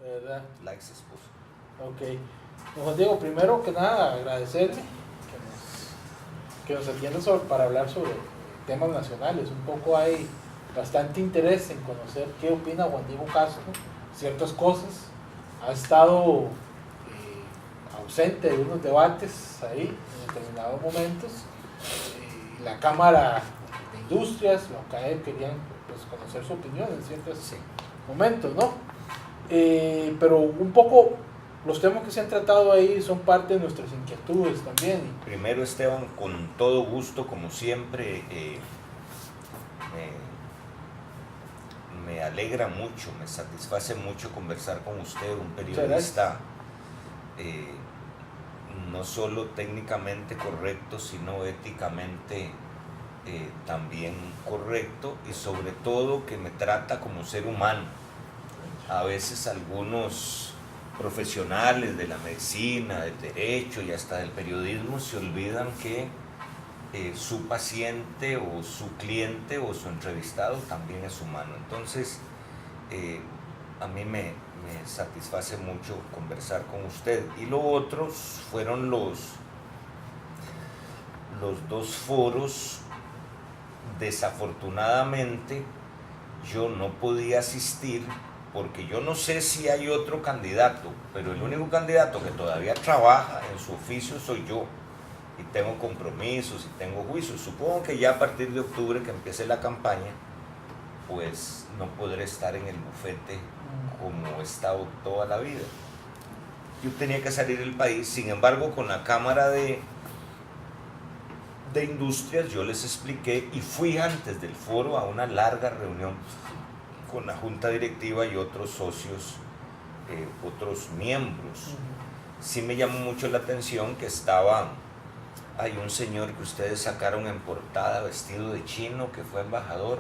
De verdad. la ex esposa. Ok. Don Juan Diego, primero que nada, agradecerle que nos atienda para hablar sobre temas nacionales. Un poco hay bastante interés en conocer qué opina Juan Diego Castro, ciertas cosas. Ha estado ausente de unos debates ahí en determinados momentos. La Cámara de Industrias, la UCAEP, querían pues, conocer su opinión en ciertos momentos, ¿no? Pero un poco los temas que se han tratado ahí son parte de nuestras inquietudes también. Primero, Esteban, con todo gusto, como siempre, me alegra mucho, me satisface mucho conversar con usted, un periodista no solo técnicamente correcto, sino éticamente también correcto, y sobre todo que me trata como ser humano. A veces algunos profesionales de la medicina, del derecho y hasta del periodismo se olvidan que su paciente o su cliente o su entrevistado también es humano. Entonces, a mí me satisface mucho conversar con usted. Y lo otro fueron los dos foros. Desafortunadamente, yo no podía asistir porque yo no sé si hay otro candidato, pero el único candidato que todavía trabaja en su oficio soy yo. Y tengo compromisos y tengo juicios. Supongo que ya a partir de octubre, que empiece la campaña, pues no podré estar en el bufete como he estado toda la vida. Yo tenía que salir del país. Sin embargo, con la Cámara de Industrias yo les expliqué, y fui antes del foro a una larga reunión con la junta directiva y otros socios, otros miembros. Sí me llamó mucho la atención que hay un señor que ustedes sacaron en portada vestido de chino, que fue embajador.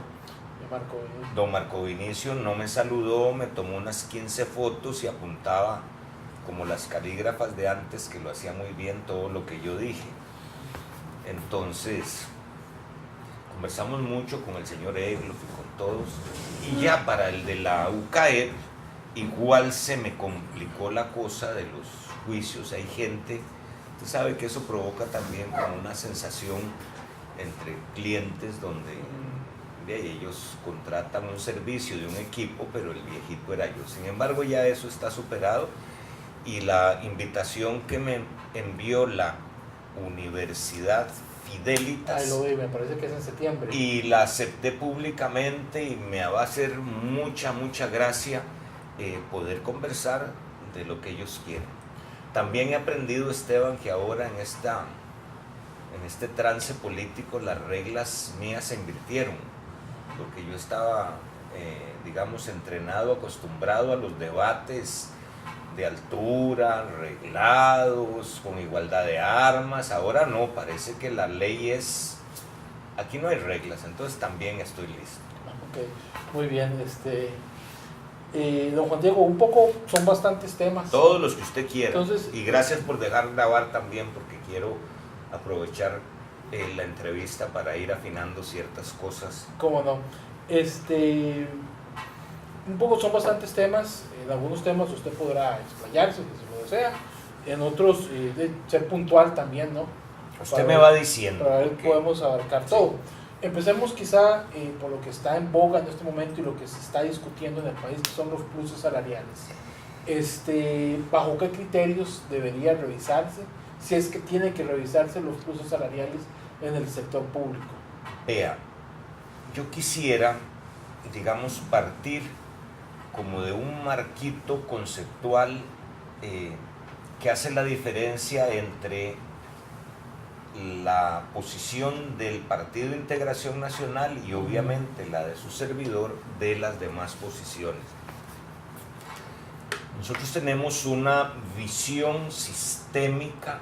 Don Marco Vinicio no me saludó, me tomó unas 15 fotos y apuntaba como las calígrafas de antes, que lo hacía muy bien todo lo que yo dije. Entonces, conversamos mucho con el señor Egloff y con todos, y ya para el de la UCAEP igual se me complicó la cosa de los juicios. Hay gente, usted sabe que eso provoca también como una sensación entre clientes donde ellos contratan un servicio de un equipo, pero el viejito era yo. Sin embargo, ya eso está superado, y la invitación que me envió la Universidad Fidelitas, me parece que es en septiembre, y la acepté públicamente, y me va a hacer mucha gracia poder conversar de lo que ellos quieren. También he aprendido, Esteban, que ahora en este trance político las reglas mías se invirtieron, porque yo estaba, digamos, entrenado, acostumbrado a los debates de altura, reglados, con igualdad de armas. Ahora no, parece que la ley aquí no hay reglas, entonces también estoy listo. Okay. Muy bien, don Juan Diego, un poco son bastantes temas. Todos los que usted quiera. Entonces, y gracias por dejar grabar también, porque quiero aprovechar la entrevista para ir afinando ciertas cosas. ¿Cómo no? Un poco son bastantes temas. En algunos temas usted podrá explayarse, si lo desea. En otros, ser puntual también, ¿no? Usted me va diciendo. Para ver, podemos abarcar todo. Empecemos quizá por lo que está en boga en este momento y lo que se está discutiendo en el país, que son los pluses salariales. ¿Bajo qué criterios debería revisarse, si es que tiene que revisarse los pluses salariales en el sector público? Vea, yo quisiera, digamos, partir como de un marquito conceptual que hace la diferencia entre la posición del Partido de Integración Nacional y obviamente la de su servidor de las demás posiciones. Nosotros tenemos una visión sistémica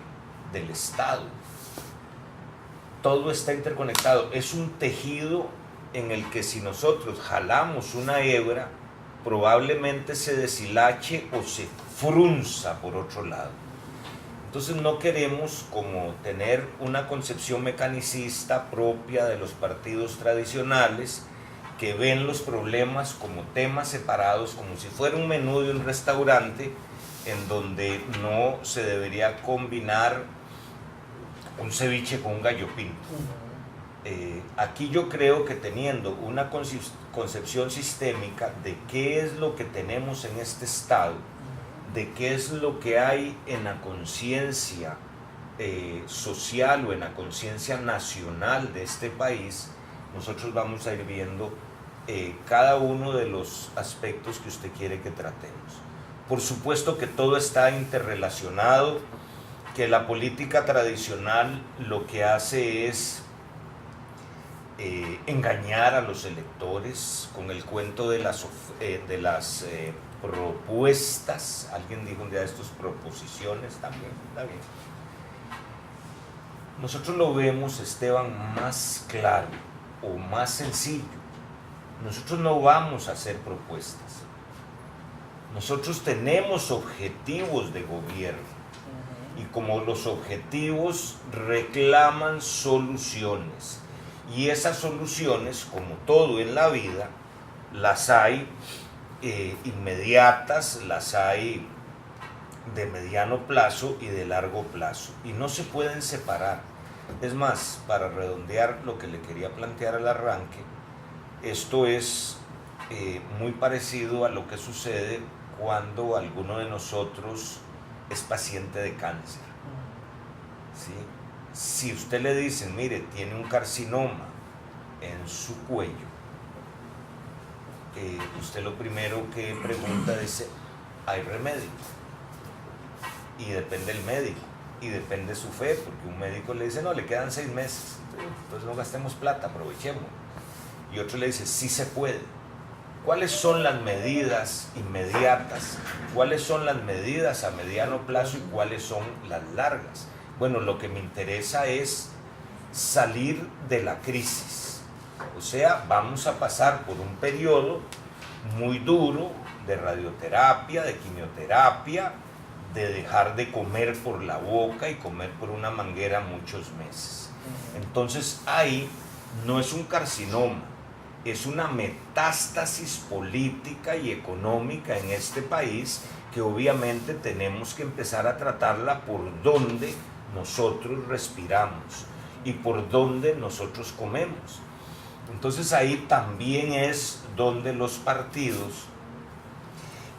del Estado. Todo está interconectado. Es un tejido en el que si nosotros jalamos una hebra, probablemente se deshilache o se frunza por otro lado. Entonces no queremos como tener una concepción mecanicista propia de los partidos tradicionales, que ven los problemas como temas separados, como si fuera un menú de un restaurante en donde no se debería combinar un ceviche con un gallo pinto. Aquí yo creo que teniendo una concepción sistémica de qué es lo que tenemos en este estado, de qué es lo que hay en la conciencia social o en la conciencia nacional de este país, nosotros vamos a ir viendo cada uno de los aspectos que usted quiere que tratemos. Por supuesto que todo está interrelacionado, que la política tradicional lo que hace es engañar a los electores con el cuento de las propuestas. Alguien dijo un día de estos proposiciones también, está bien. Nosotros lo vemos, Esteban, más claro o más sencillo. Nosotros no vamos a hacer propuestas. Nosotros tenemos objetivos de gobierno y como los objetivos reclaman soluciones. Y esas soluciones, como todo en la vida, las hay inmediatas, las hay de mediano plazo y de largo plazo. Y no se pueden separar. Es más, para redondear lo que le quería plantear al arranque, esto es muy parecido a lo que sucede cuando alguno de nosotros es paciente de cáncer. ¿Sí? Si usted le dicen, mire, tiene un carcinoma en su cuello, usted lo primero que pregunta es, ¿hay remedio? Y depende del médico, y depende su fe, porque un médico le dice, no, le quedan 6 meses, entonces no gastemos plata, aprovechemos. Y otro le dice, sí se puede. ¿Cuáles son las medidas inmediatas? ¿Cuáles son las medidas a mediano plazo y cuáles son las largas? Bueno, lo que me interesa es salir de la crisis. O sea, vamos a pasar por un periodo muy duro de radioterapia, de quimioterapia, de dejar de comer por la boca y comer por una manguera muchos meses. Entonces ahí no es un carcinoma, es una metástasis política y económica en este país que obviamente tenemos que empezar a tratarla por donde nosotros respiramos y por donde nosotros comemos. Entonces ahí también es donde los partidos,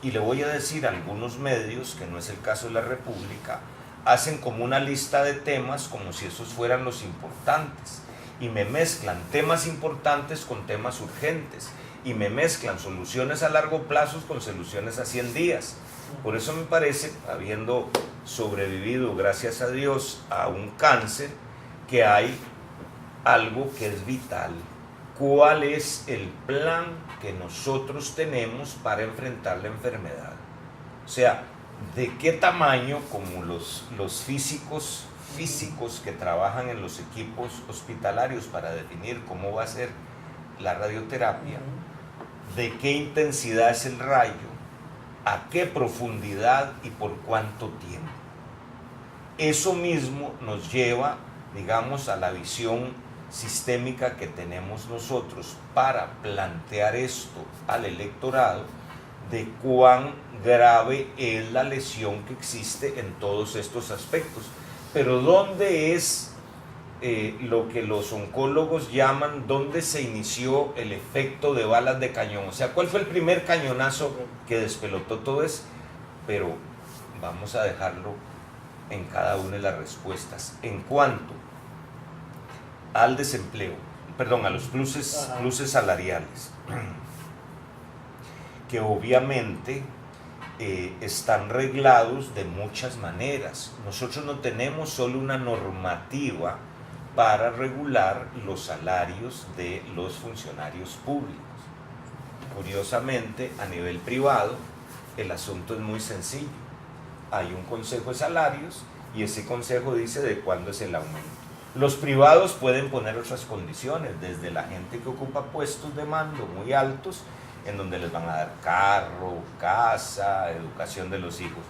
y le voy a decir algunos medios, que no es el caso de la República, hacen como una lista de temas como si esos fueran los importantes y me mezclan temas importantes con temas urgentes y me mezclan soluciones a largo plazo con soluciones a 100 días. Por eso me parece, habiendo sobrevivido, gracias a Dios, a un cáncer, que hay algo que es vital. ¿Cuál es el plan que nosotros tenemos para enfrentar la enfermedad? O sea, ¿de qué tamaño, como los físicos que trabajan en los equipos hospitalarios para definir cómo va a ser la radioterapia, de qué intensidad es el rayo, a qué profundidad y por cuánto tiempo? Eso mismo nos lleva, digamos, a la visión sistémica que tenemos nosotros para plantear esto al electorado, de cuán grave es la lesión que existe en todos estos aspectos. Pero ¿dónde es lo que los oncólogos llaman, dónde se inició el efecto de balas de cañón? O sea, ¿cuál fue el primer cañonazo que despelotó todo eso? Pero vamos a dejarlo en cada una de las respuestas. En cuanto al desempleo, perdón, a los pluses salariales, que obviamente están reglados de muchas maneras. Nosotros no tenemos solo una normativa para regular los salarios de los funcionarios públicos. Curiosamente, a nivel privado, el asunto es muy sencillo. Hay un consejo de salarios y ese consejo dice de cuándo es el aumento. Los privados pueden poner otras condiciones, desde la gente que ocupa puestos de mando muy altos, en donde les van a dar carro, casa, educación de los hijos.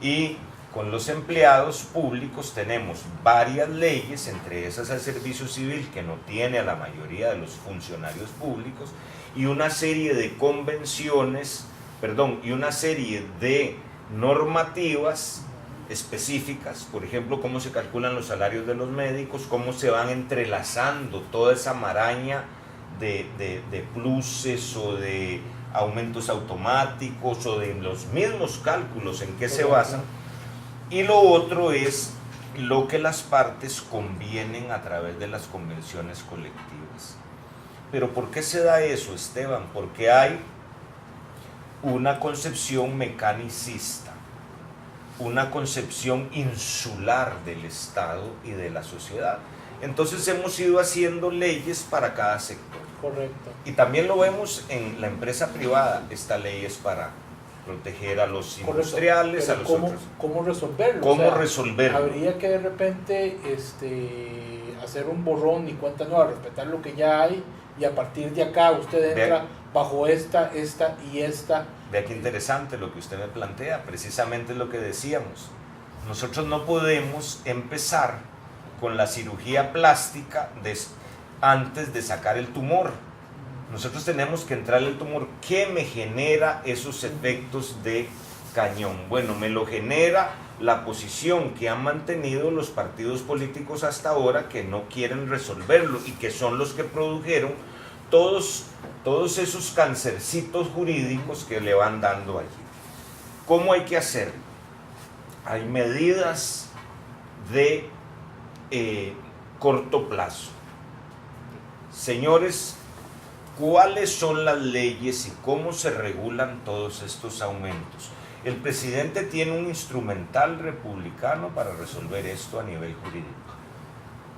Y con los empleados públicos tenemos varias leyes, entre esas al servicio civil, que no tiene a la mayoría de los funcionarios públicos, y una serie de convenciones, y una serie de normativas específicas, por ejemplo, cómo se calculan los salarios de los médicos, cómo se van entrelazando toda esa maraña de pluses o de aumentos automáticos o de los mismos cálculos en que se basan. Y lo otro es lo que las partes convienen a través de las convenciones colectivas. Pero ¿por qué se da eso, Esteban? Porque hay una concepción mecanicista, una concepción insular del Estado y de la sociedad. Entonces hemos ido haciendo leyes para cada sector. Correcto. Y también lo vemos en la empresa privada. Esta ley es para proteger a los industriales, a los otros. ¿Cómo resolverlo? ¿Cómo resolverlo? Habría que de repente hacer un borrón y cuenta nueva, respetar lo que ya hay, y a partir de acá usted entra bajo esta y esta. Vea qué interesante lo que usted me plantea, precisamente es lo que decíamos. Nosotros no podemos empezar con la cirugía plástica antes de sacar el tumor. Nosotros tenemos que entrar al tumor. ¿Qué me genera esos efectos de cañón? Bueno, me lo genera la posición que han mantenido los partidos políticos hasta ahora, que no quieren resolverlo y que son los que produjeron todos esos cancercitos jurídicos que le van dando allí. ¿Cómo hay que hacerlo? Hay medidas de corto plazo. Señores, ¿cuáles son las leyes y cómo se regulan todos estos aumentos? El presidente tiene un instrumental republicano para resolver esto a nivel jurídico.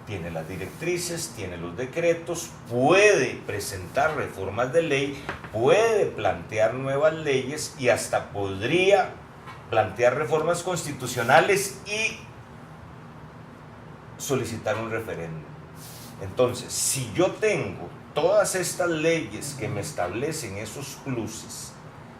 Tiene las directrices, tiene los decretos, puede presentar reformas de ley, puede plantear nuevas leyes y hasta podría plantear reformas constitucionales y solicitar un referéndum. Entonces, si yo tengo todas estas leyes que me establecen esos pluses,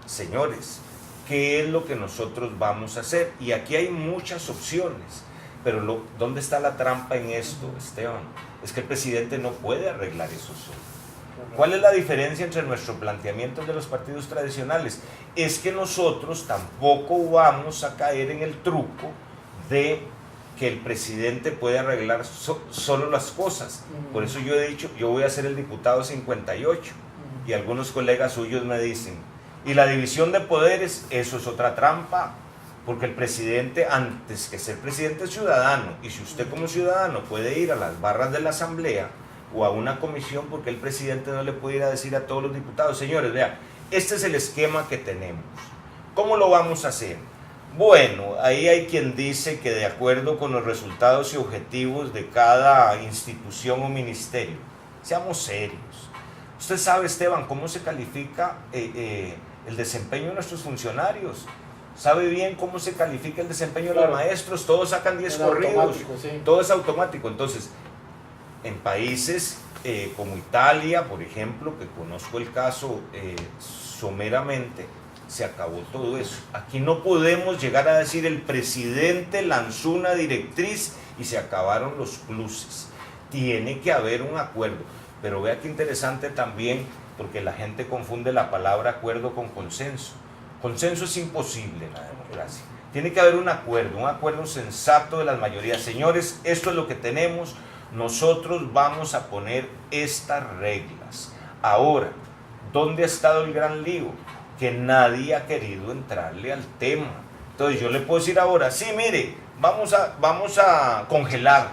señores, ¿qué es lo que nosotros vamos a hacer? Y aquí hay muchas opciones, pero ¿dónde está la trampa en esto, Esteban? Es que el presidente no puede arreglar eso solo. ¿Cuál es la diferencia entre nuestro planteamiento de los partidos tradicionales? Es que nosotros tampoco vamos a caer en el truco de que el presidente puede arreglar solo las cosas. Por eso yo he dicho, yo voy a ser el diputado 58, y algunos colegas suyos me dicen, y la división de poderes, eso es otra trampa, porque el presidente, antes que ser presidente, es ciudadano, y si usted como ciudadano puede ir a las barras de la asamblea o a una comisión, porque el presidente no le puede ir a decir a todos los diputados, señores, vean, este es el esquema que tenemos, ¿cómo lo vamos a hacer? Bueno, ahí hay quien dice que de acuerdo con los resultados y objetivos de cada institución o ministerio. Seamos serios. Usted sabe, Esteban, cómo se califica el desempeño de nuestros funcionarios. Sabe bien cómo se califica el desempeño de los maestros. Todos sacan 10 corridos. Sí. Todo es automático. Entonces, en países como Italia, por ejemplo, que conozco el caso someramente, se acabó todo eso. Aquí no podemos llegar a decir el presidente lanzó una directriz y se acabaron los pluses. Tiene que haber un acuerdo. Pero vea qué interesante también, porque la gente confunde la palabra acuerdo con consenso. Consenso es imposible en la democracia. Tiene que haber un acuerdo sensato de las mayorías. Señores, esto es lo que tenemos, nosotros vamos a poner estas reglas. Ahora, ¿dónde ha estado el gran lío? Que nadie ha querido entrarle al tema. Entonces yo le puedo decir ahora, sí, mire, vamos a congelar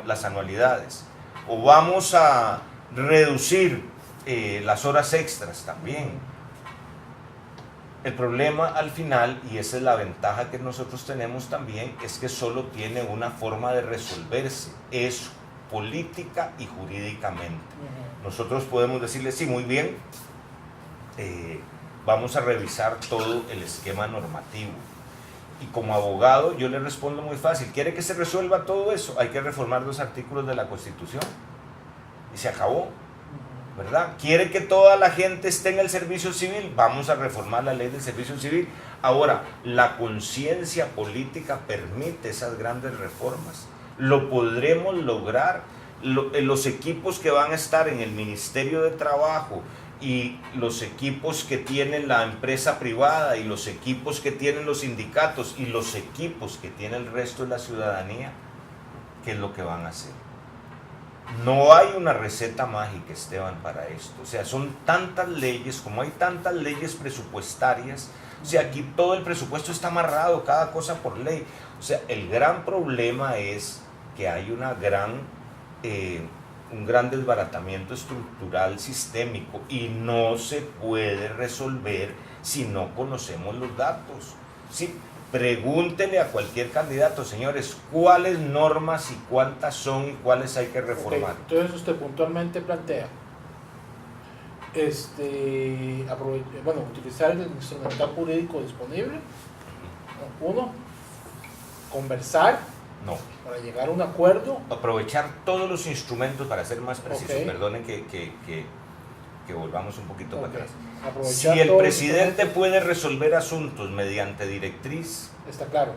las anualidades, o vamos a reducir las horas extras también. El problema al final, y esa es la ventaja que nosotros tenemos también, es que solo tiene una forma de resolverse, es política y jurídicamente. Nosotros podemos decirle, sí, muy bien, vamos a revisar todo el esquema normativo. Y como abogado yo le respondo muy fácil, ¿quiere que se resuelva todo eso? Hay que reformar 2 artículos de la Constitución y se acabó. ¿verdad? Quiere que toda la gente esté en el servicio civil, vamos a reformar la ley del servicio civil. Ahora, la conciencia política permite esas grandes reformas. Lo podremos lograr. Los equipos que van a estar en el Ministerio de Trabajo y los equipos que tiene la empresa privada y los equipos que tienen los sindicatos y los equipos que tiene el resto de la ciudadanía, ¿qué es lo que van a hacer? No hay una receta mágica, Esteban, para esto. O sea, son tantas leyes, como hay tantas leyes presupuestarias, o sea, aquí todo el presupuesto está amarrado, cada cosa por ley. O sea, el gran problema es que hay un gran desbaratamiento estructural sistémico y no se puede resolver si no conocemos los datos. ¿Sí? Pregúntele a cualquier candidato, señores, cuáles normas y cuántas son y cuáles hay que reformar. Okay, entonces usted puntualmente plantea utilizar el instrumental jurídico disponible. Uno, conversar. No. Para llegar a un acuerdo. Aprovechar todos los instrumentos, para ser más preciso. Okay. Perdonen que volvamos un poquito para atrás. Si Aprovechar el presidente puede resolver asuntos mediante directriz, está claro,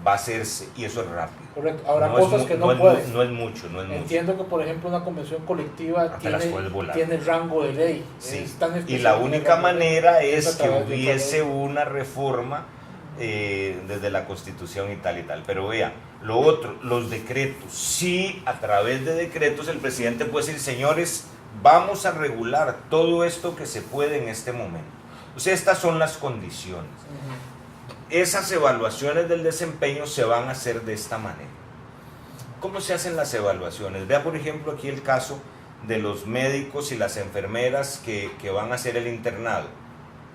va a hacerse, y eso es rápido. Correcto. Habrá cosas que no pueden. No es mucho, no es Entiendo que, por ejemplo, una convención colectiva tiene rango de ley. Sí. Y la única manera es que hubiese una reforma desde la Constitución y tal. Pero vea, lo otro, los decretos. Sí, a través de decretos el presidente puede decir, señores, vamos a regular todo esto que se puede en este momento. O sea, estas son las condiciones. Esas evaluaciones del desempeño se van a hacer de esta manera. ¿Cómo se hacen las evaluaciones? Vea, por ejemplo, aquí el caso de los médicos y las enfermeras que van a hacer el internado.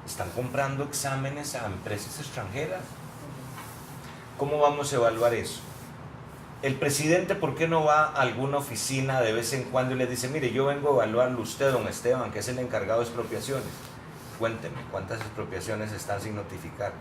Están comprando exámenes a empresas extranjeras. ¿Cómo vamos a evaluar eso? El presidente, ¿por qué no va a alguna oficina de vez en cuando y le dice, mire, yo vengo a evaluarlo usted, don Esteban, que es el encargado de expropiaciones? Cuénteme, ¿cuántas expropiaciones están sin notificar?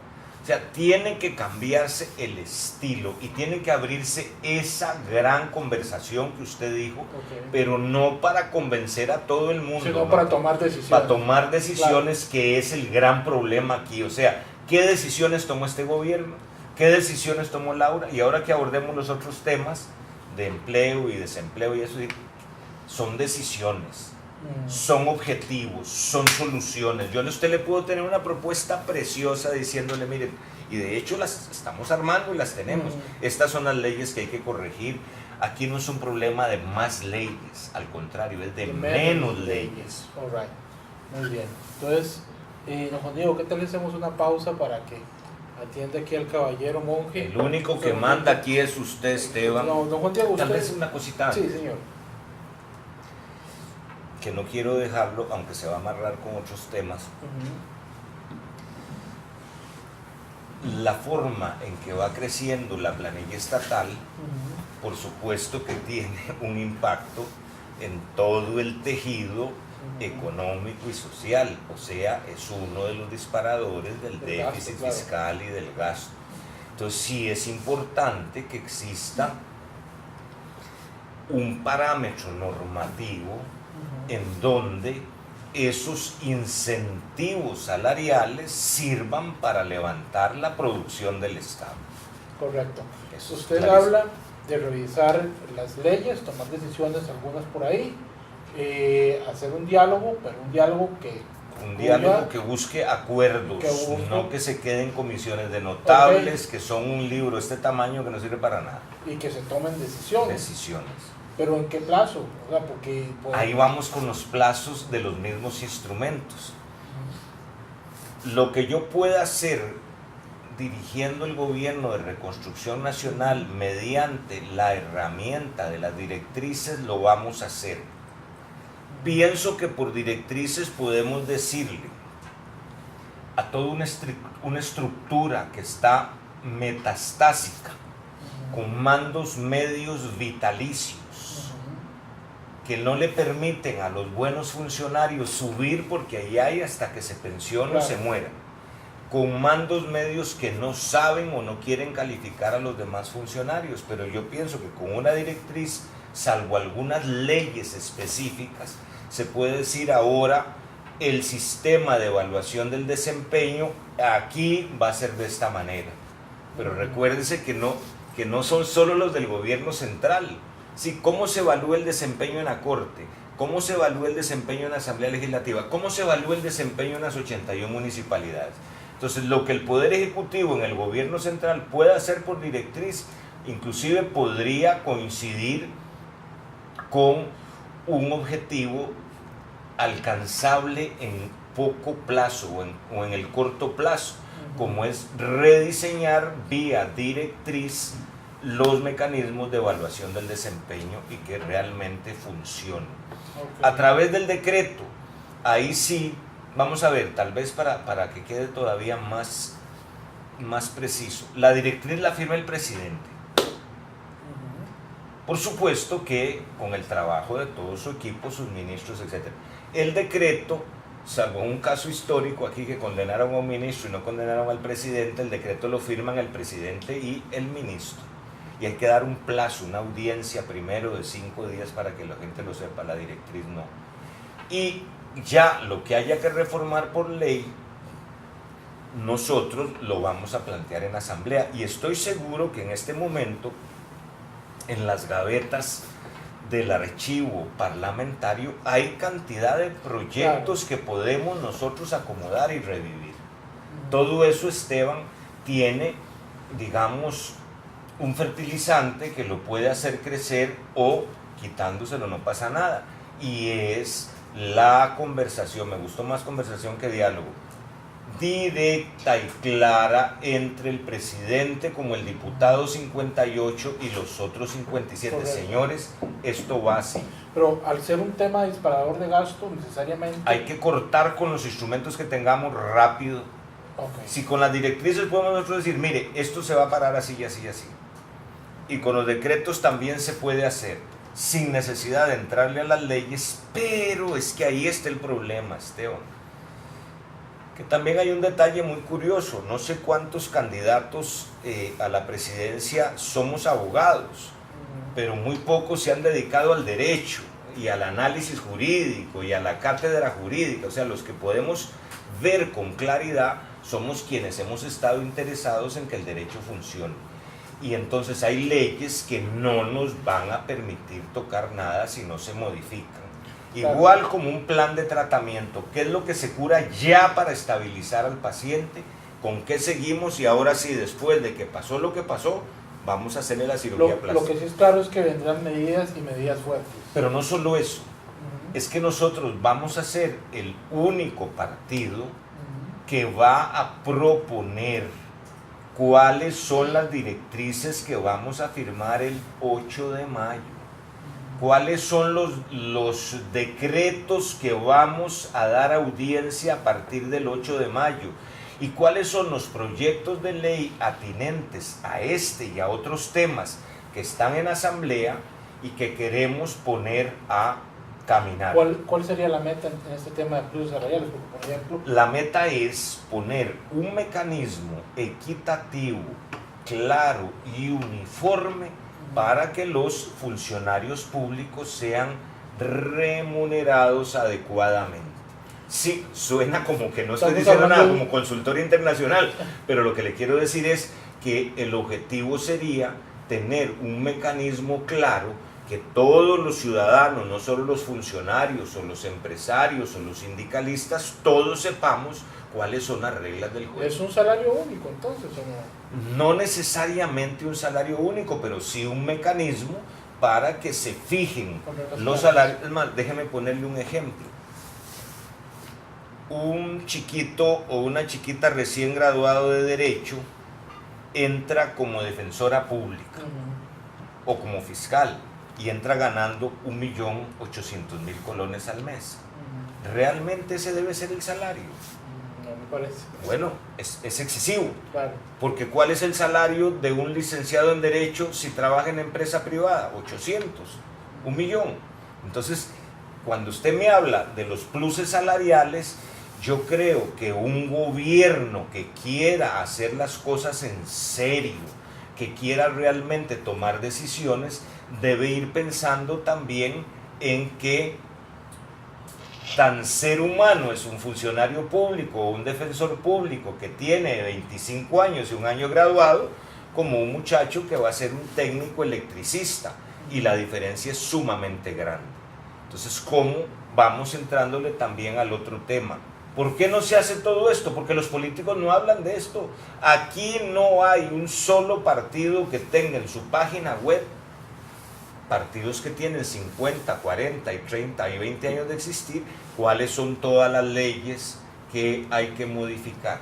O sea, tiene que cambiarse el estilo y tiene que abrirse esa gran conversación que usted dijo, pero no para convencer a todo el mundo, sino para tomar decisiones. Para tomar decisiones, claro, que es el gran problema aquí. O sea, ¿qué decisiones tomó este gobierno? ¿Qué decisiones tomó Laura? Y ahora que abordemos los otros temas de empleo y desempleo y eso, son decisiones. Son objetivos, son soluciones. Yo a usted le puedo tener una propuesta preciosa diciéndole, miren, y de hecho las estamos armando y las tenemos. Estas son las leyes que hay que corregir. Aquí no es un problema de más leyes, al contrario, es de menos leyes. All right. Muy bien. Entonces, don Juan Diego, ¿qué tal le hacemos una pausa para que atienda aquí al caballero monje? El único que manda aquí es usted, Esteban. No, don Juan Diego, usted... Tal vez una cosita. Sí, señor. Que no quiero dejarlo, aunque se va a amarrar con otros temas. La forma en que va creciendo la planilla estatal, por supuesto que tiene un impacto en todo el tejido económico y social. O sea, es uno de los disparadores del déficit fiscal y del gasto. Entonces sí es importante que exista un parámetro normativo en donde esos incentivos salariales sirvan para levantar la producción del Estado. Correcto. Usted habla de revisar las leyes, tomar decisiones, algunas por ahí, hacer un diálogo, pero un diálogo que busque acuerdos, no que se queden comisiones de notables, que son un libro de este tamaño que no sirve para nada. Y que se tomen decisiones. ¿Pero en qué plazo? O sea, porque ahí vamos con los plazos de los mismos instrumentos. Lo que yo pueda hacer dirigiendo el gobierno de reconstrucción nacional mediante la herramienta de las directrices, lo vamos a hacer. Pienso que por directrices podemos decirle a toda una estructura que está metastásica, con mandos medios vitalicios, que no le permiten a los buenos funcionarios subir porque ahí hay hasta que se pensione o se muera, con mandos medios que no saben o no quieren calificar a los demás funcionarios. Pero yo pienso que con una directriz, salvo algunas leyes específicas, se puede decir ahora el sistema de evaluación del desempeño aquí va a ser de esta manera. Pero recuérdense que no son solo los del gobierno central. Sí, ¿cómo se evalúa el desempeño en la Corte? ¿Cómo se evalúa el desempeño en la Asamblea Legislativa? ¿Cómo se evalúa el desempeño en las 81 municipalidades? Entonces, lo que el Poder Ejecutivo en el gobierno central pueda hacer por directriz, inclusive podría coincidir con un objetivo alcanzable en poco plazo o en el corto plazo, como es rediseñar vía directriz los mecanismos de evaluación del desempeño y que realmente funcionen. A través del decreto, ahí sí, vamos a ver, tal vez para que quede todavía más preciso, la directriz la firma el presidente. Por supuesto que con el trabajo de todo su equipo, sus ministros, etc. El decreto, salvo un caso histórico aquí que condenaron a un ministro y no condenaron al presidente, el decreto lo firman el presidente y el ministro. Y hay que dar un plazo, una audiencia primero de 5 días para que la gente lo sepa, la directriz no. Y ya lo que haya que reformar por ley, nosotros lo vamos a plantear en asamblea. Y estoy seguro que en este momento, en las gavetas del archivo parlamentario, hay cantidad de proyectos que podemos nosotros acomodar y revivir. Todo eso, Esteban, tiene, digamos, un fertilizante que lo puede hacer crecer o quitándoselo no pasa nada. Y es la conversación, me gustó más conversación que diálogo, directa y clara entre el presidente como el diputado 58 y los otros 57. Correcto. Señores, esto va así. Pero al ser un tema disparador de gasto, necesariamente... Hay que cortar con los instrumentos que tengamos rápido. Okay. Si con las directrices podemos nosotros decir, mire, esto se va a parar así y así y así. Y con los decretos también se puede hacer, sin necesidad de entrarle a las leyes, pero es que ahí está el problema, Esteban. Que también hay un detalle muy curioso, no sé cuántos candidatos a la presidencia somos abogados, pero muy pocos se han dedicado al derecho y al análisis jurídico y a la cátedra jurídica, o sea, los que podemos ver con claridad somos quienes hemos estado interesados en que el derecho funcione. Y entonces hay leyes que no nos van a permitir tocar nada si no se modifican. Igual como un plan de tratamiento, ¿qué es lo que se cura ya para estabilizar al paciente? ¿Con qué seguimos? Y ahora sí, después de que pasó lo que pasó, vamos a hacerle la cirugía plástica. Lo que sí es claro es que vendrán medidas y medidas fuertes. Pero no solo eso, es que nosotros vamos a ser el único partido que va a proponer cuáles son las directrices que vamos a firmar el 8 de mayo. ¿Cuáles son los decretos que vamos a dar audiencia a partir del 8 de mayo? ¿Y cuáles son los proyectos de ley atinentes a este y a otros temas que están en asamblea y que queremos poner a caminar? ¿Cuál sería la meta en este tema de pluses salariales? Porque, por ejemplo, la meta es poner un mecanismo equitativo, claro y uniforme para que los funcionarios públicos sean remunerados adecuadamente. Sí, suena como que no estoy diciendo nada como consultor internacional, pero lo que le quiero decir es que el objetivo sería tener un mecanismo claro que todos los ciudadanos, no solo los funcionarios o los empresarios o los sindicalistas, todos sepamos cuáles son las reglas del juego. ¿Es un salario único entonces o no? No necesariamente un salario único, pero sí un mecanismo para que se fijen los salarios. Es más, déjeme ponerle un ejemplo. Un chiquito o una chiquita recién graduado de Derecho entra como defensora pública o como fiscal y entra ganando 1.800.000 colones al mes. ¿Realmente ese debe ser el salario? No me parece. Bueno, es excesivo. Claro. Porque ¿cuál es el salario de un licenciado en Derecho si trabaja en empresa privada? 800, 1.000.000. Entonces, cuando usted me habla de los pluses salariales, yo creo que un gobierno que quiera hacer las cosas en serio, que quiera realmente tomar decisiones, debe ir pensando también en que tan ser humano es un funcionario público o un defensor público que tiene 25 años y un año graduado, como un muchacho que va a ser un técnico electricista, y la diferencia es sumamente grande. Entonces, ¿cómo vamos entrándole también al otro tema? ¿Por qué no se hace todo esto? Porque los políticos no hablan de esto. Aquí no hay un solo partido que tenga en su página web, partidos que tienen 50, 40 y 30 y 20 años de existir, cuáles son todas las leyes que hay que modificar.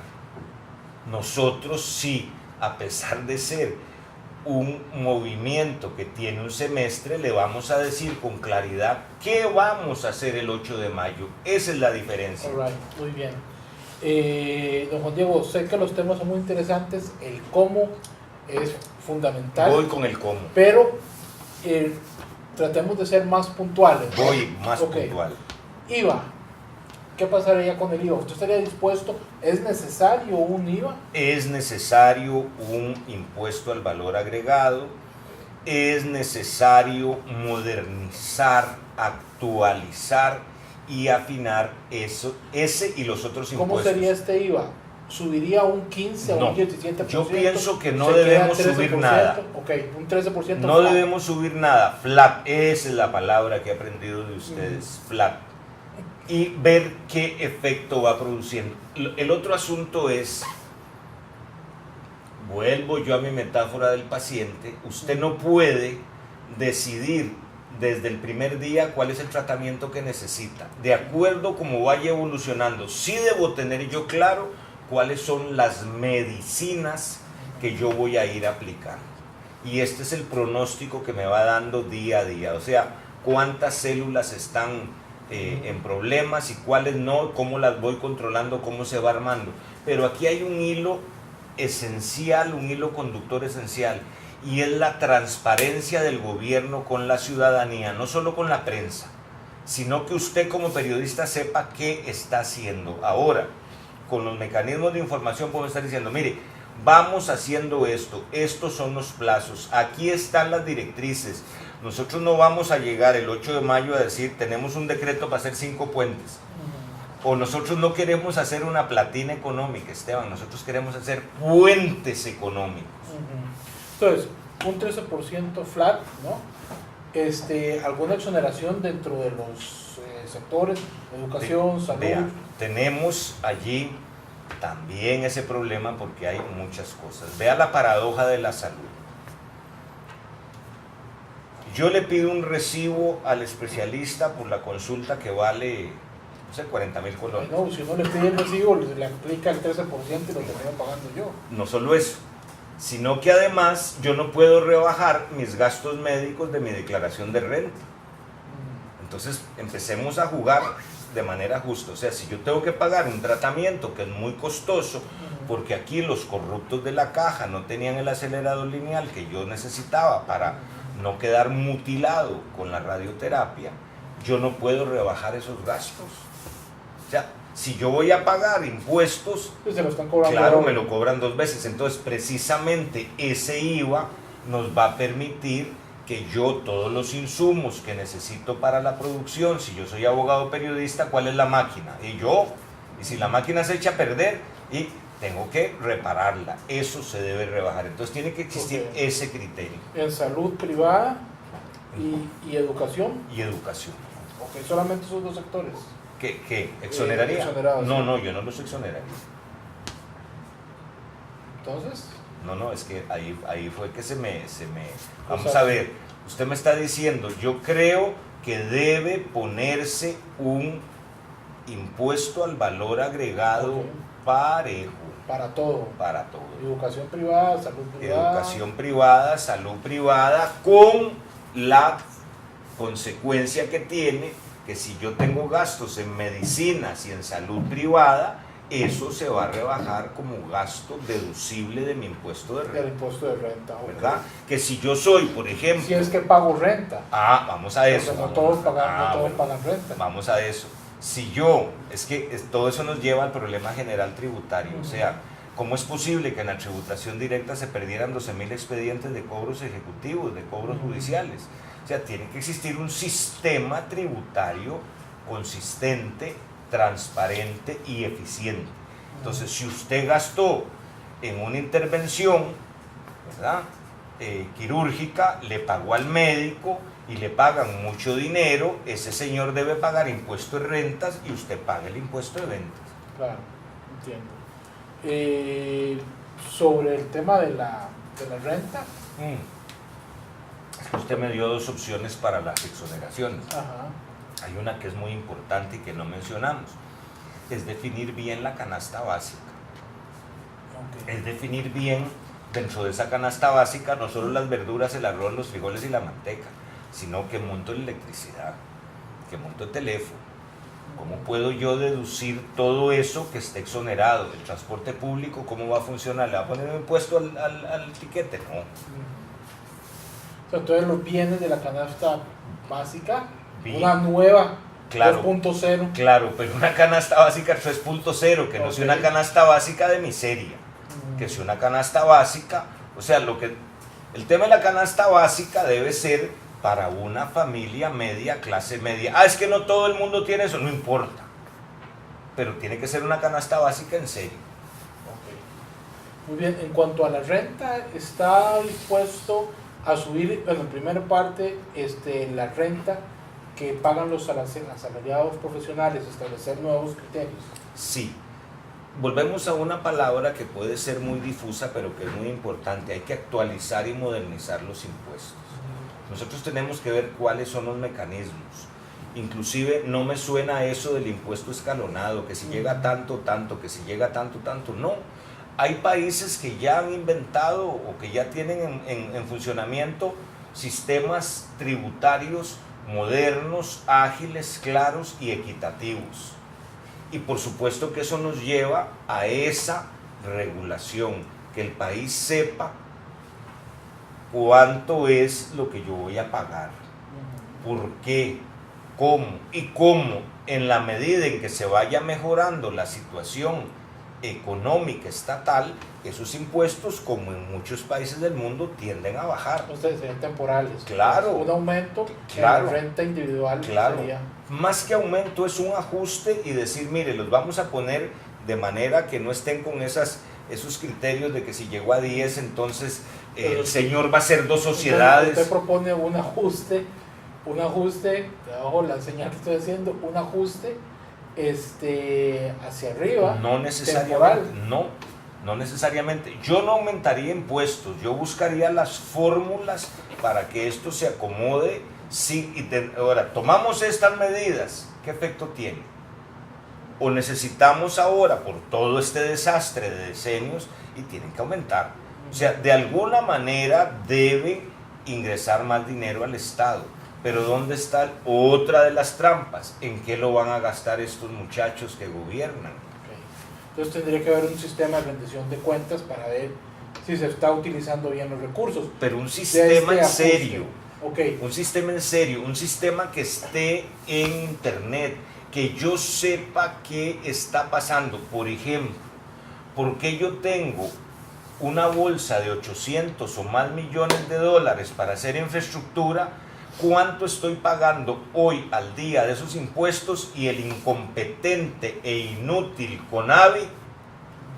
Nosotros sí, a pesar de ser un movimiento que tiene un semestre, le vamos a decir con claridad qué vamos a hacer el 8 de mayo. Esa es la diferencia. Alright, muy bien. Don Juan Diego, sé que los temas son muy interesantes, el cómo es fundamental. Voy con el cómo. Pero tratemos de ser más puntuales. Voy más puntual. IVA. ¿Qué pasaría con el IVA? ¿Usted estaría dispuesto? ¿Es necesario un IVA? Es necesario un impuesto al valor agregado, es necesario modernizar, actualizar y afinar ese y los otros impuestos. ¿Cómo sería este IVA? ¿Subiría un 15 o un 17%? Yo pienso que no debemos subir nada. Ok, un 13%. No flat. Debemos subir nada. Flat, esa es la palabra que he aprendido de ustedes. Flat. Y ver qué efecto va produciendo. El otro asunto es, vuelvo yo a mi metáfora del paciente, usted no puede decidir desde el primer día cuál es el tratamiento que necesita. De acuerdo como vaya evolucionando, sí debo tener yo claro cuáles son las medicinas que yo voy a ir aplicando. Y este es el pronóstico que me va dando día a día. O sea, cuántas células están en problemas y cuáles no, cómo las voy controlando, cómo se va armando. Pero aquí hay un hilo esencial, un hilo conductor esencial, y es la transparencia del gobierno con la ciudadanía, no solo con la prensa, sino que usted como periodista sepa qué está haciendo. Ahora, con los mecanismos de información podemos estar diciendo, mire, vamos haciendo esto, estos son los plazos, aquí están las directrices. Nosotros no vamos a llegar el 8 de mayo a decir, tenemos un decreto para hacer 5 puentes. O nosotros no queremos hacer una platina económica, Esteban, nosotros queremos hacer puentes económicos. Entonces, un 13% flat, ¿no? ¿Alguna exoneración dentro de los sectores, educación, salud? Vea, tenemos allí también ese problema porque hay muchas cosas. Vea la paradoja de la salud. Yo le pido un recibo al especialista por la consulta que vale, no sé, 40,000 colones. No, si uno le pide el recibo, le aplica el 13% y lo termino pagando yo. No solo eso, sino que además yo no puedo rebajar mis gastos médicos de mi declaración de renta. Entonces empecemos a jugar de manera justa. O sea, si yo tengo que pagar un tratamiento que es muy costoso, porque aquí los corruptos de la caja no tenían el acelerador lineal que yo necesitaba para no quedar mutilado con la radioterapia, yo no puedo rebajar esos gastos. O sea, si yo voy a pagar impuestos, pues se lo están cobrando, claro, me lo cobran 2 veces. Entonces, precisamente ese IVA nos va a permitir que yo todos los insumos que necesito para la producción, si yo soy abogado periodista, ¿cuál es la máquina? Y si la máquina se echa a perder, y tengo que repararla, eso se debe rebajar. Entonces tiene que existir ese criterio. En salud privada y educación. Y educación. Ok, solamente esos dos sectores. ¿Qué? ¿Exoneraría? No, yo no los exoneraría. Entonces. No, es que ahí fue que se me Vamos a ver, usted me está diciendo, yo creo que debe ponerse un impuesto al valor agregado parejo. Para todo. Para todo. Educación privada, salud privada. Educación privada, salud privada, con la consecuencia que tiene que si yo tengo gastos en medicinas y en salud privada, eso se va a rebajar como gasto deducible de mi impuesto de renta. Del impuesto de renta, ¿verdad? Que si yo soy, por ejemplo... Si es que pago renta. Vamos a eso. No todos pagan renta. Vamos a eso. Si yo, todo eso nos lleva al problema general tributario. O sea, ¿cómo es posible que en la tributación directa se perdieran 12,000 expedientes de cobros ejecutivos, de cobros judiciales? O sea, tiene que existir un sistema tributario consistente, transparente y eficiente. Entonces, si usted gastó en una intervención, ¿verdad?, quirúrgica, le pagó al médico y le pagan mucho dinero, ese señor debe pagar impuesto de rentas y usted paga el impuesto de ventas. Claro, entiendo. Sobre el tema de la renta. Es que usted me dio dos opciones para las exoneraciones. Ajá. Hay una que es muy importante y que no mencionamos. Es definir bien la canasta básica. Okay. Es definir bien dentro de esa canasta básica no solo las verduras, el arroz, los frijoles y la manteca, sino que monto la electricidad, que monto el teléfono. ¿Cómo puedo yo deducir todo eso que esté exonerado? ¿El transporte público cómo va a funcionar? ¿Le va a poner un impuesto al tiquete? No. O sea, entonces los bienes de la canasta básica, Bien. una nueva, Claro, 2.0. claro, pero una canasta básica 3.0, que no sea una canasta básica de miseria, que sea una canasta básica, o sea, el tema de la canasta básica debe ser para una familia media, clase media. Es que no todo el mundo tiene eso, no importa, pero tiene que ser una canasta básica en serio. Okay. Muy bien, en cuanto a la renta, ¿está dispuesto a subir, bueno, en primera parte, la renta que pagan los asalariados profesionales, establecer nuevos criterios? Sí. Volvemos a una palabra que puede ser muy difusa, pero que es muy importante. Hay que actualizar y modernizar los impuestos. Nosotros tenemos que ver cuáles son los mecanismos. Inclusive no me suena eso del impuesto escalonado, que si llega tanto, tanto, que si llega tanto, tanto. No. Hay países que ya han inventado o que ya tienen en funcionamiento sistemas tributarios modernos, ágiles, claros y equitativos. Y por supuesto que eso nos lleva a esa regulación, que el país sepa cuánto es lo que yo voy a pagar, por qué, cómo y cómo, en la medida en que se vaya mejorando la situación económica estatal, esos impuestos, como en muchos países del mundo, tienden a bajar. Ustedes serían temporales. Claro. Un aumento, Claro. en la renta individual. Claro. Sería... Más que aumento es un ajuste y decir, mire, los vamos a poner de manera que no estén con esos criterios de que si llegó a 10, entonces el señor va a hacer dos sociedades. Usted propone un ajuste, debajo la señal que estoy haciendo, un ajuste hacia arriba. No necesariamente, no necesariamente. Yo no aumentaría impuestos, yo buscaría las fórmulas para que esto se acomode. Sí, ahora, tomamos estas medidas, ¿qué efecto tiene? O necesitamos ahora, por todo este desastre de decenios, y tienen que aumentar. O sea, de alguna manera debe ingresar más dinero al Estado. Pero ¿dónde está otra de las trampas? ¿En qué lo van a gastar estos muchachos que gobiernan? Okay. Entonces tendría que haber un sistema de rendición de cuentas para ver si se está utilizando bien los recursos. Pero un sistema en serio. Okay. Un sistema en serio, un sistema que esté en internet, que yo sepa qué está pasando. Por ejemplo, ¿por qué yo tengo una bolsa de 800 o más millones de dólares para hacer infraestructura? ¿Cuánto estoy pagando hoy al día de esos impuestos y el incompetente e inútil CONAVI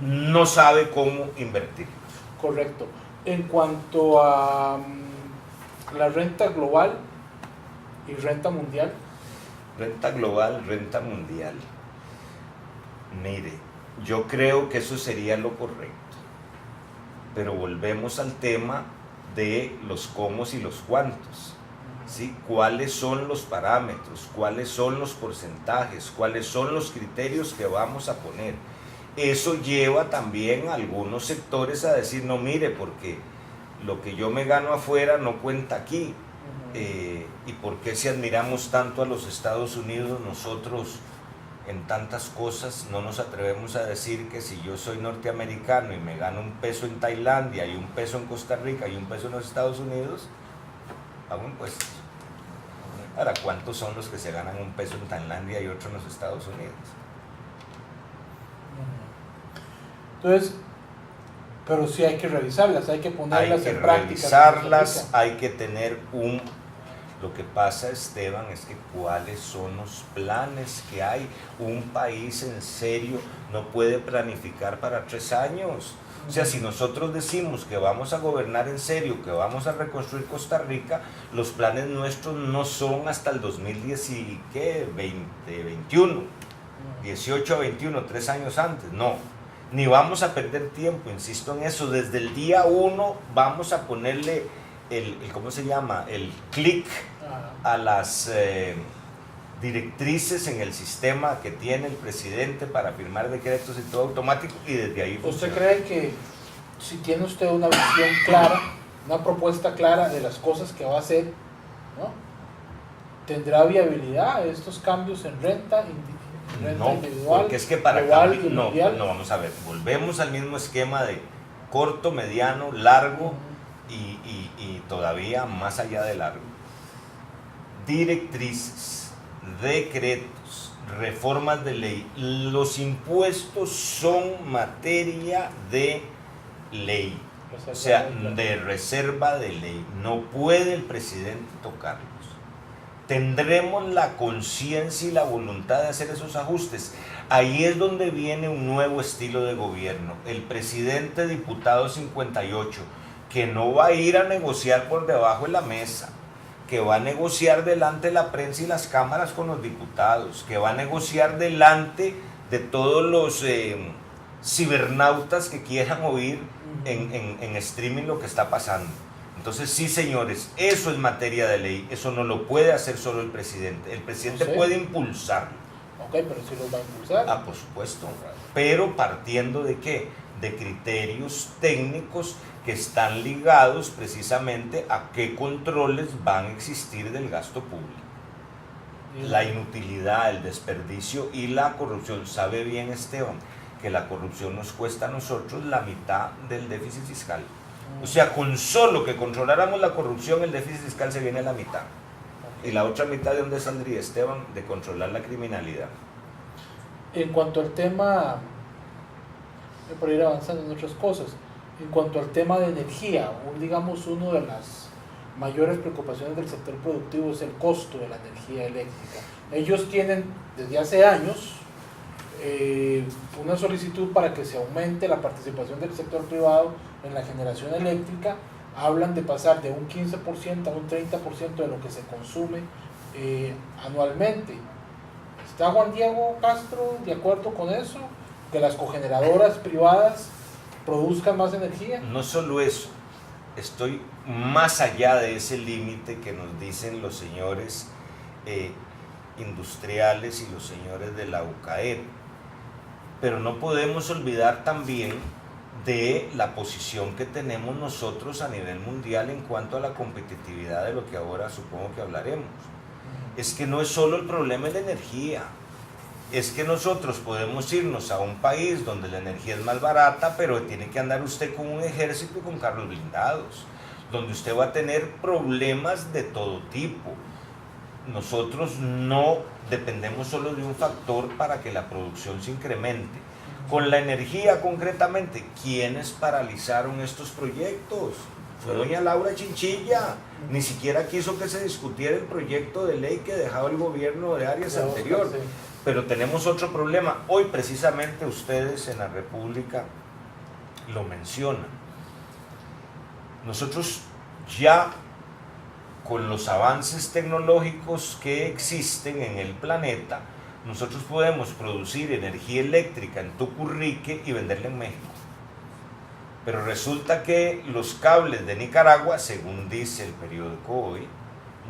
no sabe cómo invertir? Correcto. En cuanto a la renta global y renta mundial. Renta global, renta mundial. Mire, yo creo que eso sería lo correcto. Pero volvemos al tema de los cómo y los cuántos. ¿Sí? ¿Cuáles son los parámetros? ¿Cuáles son los porcentajes? ¿Cuáles son los criterios que vamos a poner? Eso lleva también a algunos sectores a decir, no, mire, porque lo que yo me gano afuera no cuenta aquí. ¿Y por qué si admiramos tanto a los Estados Unidos, nosotros en tantas cosas no nos atrevemos a decir que si yo soy norteamericano y me gano un peso en Tailandia y un peso en Costa Rica y un peso en los Estados Unidos, pago impuestos? Ahora, ¿cuántos son los que se ganan un peso en Tailandia y otro en los Estados Unidos? Entonces, pero sí hay que revisarlas, hay que ponerlas en práctica. Hay que revisarlas, hay que tener Lo que pasa, Esteban, es que cuáles son los planes que hay. Un país en serio no puede planificar para 3 años. O sea, si nosotros decimos que vamos a gobernar en serio, que vamos a reconstruir Costa Rica, los planes nuestros no son hasta el 2021, 18 a 21, 3 años antes, no. Ni vamos a perder tiempo, insisto en eso. Desde el día 1 vamos a ponerle ¿cómo se llama? El clic a las directrices en el sistema que tiene el presidente para firmar decretos y todo automático, y desde ahí funciona. ¿Usted cree que si tiene usted una visión clara, una propuesta clara de las cosas que va a hacer, ¿no?, tendrá viabilidad estos cambios en renta individual? Porque es que para no, vamos a ver, volvemos al mismo esquema de corto, mediano, largo y todavía más allá de largo. Directrices, decretos, reformas de ley. Los impuestos son materia de ley, o sea, de reserva de ley. No puede el presidente tocarlos. Tendremos la conciencia y la voluntad de hacer esos ajustes. Ahí es donde viene un nuevo estilo de gobierno. El presidente diputado 58, que no va a ir a negociar por debajo de la mesa, que va a negociar delante de la prensa y las cámaras con los diputados, que va a negociar delante de todos los cibernautas que quieran oír en streaming lo que está pasando. Entonces, sí, señores, eso es materia de ley, eso no lo puede hacer solo el presidente. El presidente puede impulsarlo. Ok, pero sí lo va a impulsar. Ah, por supuesto, pero partiendo de ¿qué? De criterios técnicos que están ligados precisamente a qué controles van a existir del gasto público. La inutilidad, el desperdicio y la corrupción. Sabe bien, Esteban, que la corrupción nos cuesta a nosotros la mitad del déficit fiscal. O sea, con solo que controláramos la corrupción, el déficit fiscal se viene a la mitad. ¿Y la otra mitad de dónde saldría, Esteban? De controlar la criminalidad. En cuanto al tema, por ir avanzando en otras cosas, en cuanto al tema de energía, digamos, una de las mayores preocupaciones del sector productivo es el costo de la energía eléctrica. Ellos tienen desde hace años una solicitud para que se aumente la participación del sector privado en la generación eléctrica. Hablan de pasar de un 15% a un 30% de lo que se consume anualmente. ¿Está Juan Diego Castro de acuerdo con eso? ¿Que las cogeneradoras privadas produzcan más energía? No solo eso, estoy más allá de ese límite que nos dicen los señores industriales y los señores de la UCAEP, pero no podemos olvidar también de la posición que tenemos nosotros a nivel mundial en cuanto a la competitividad, de lo que ahora supongo que hablaremos. Es que no es solo el problema de la energía, es que nosotros podemos irnos a un país donde la energía es más barata, pero tiene que andar usted con un ejército y con carros blindados, donde usted va a tener problemas de todo tipo. Nosotros no dependemos solo de un factor para que la producción se incremente. Con la energía concretamente, ¿quiénes paralizaron estos proyectos? Fue doña Laura Chinchilla. Ni siquiera quiso que se discutiera el proyecto de ley que dejaba el gobierno de Arias anterior. Pero tenemos otro problema. Hoy precisamente ustedes en la República lo mencionan. Nosotros ya con los avances tecnológicos que existen en el planeta, nosotros podemos producir energía eléctrica en Tucurrique y venderla en México. Pero resulta que los cables de Nicaragua, según dice el periódico Hoy,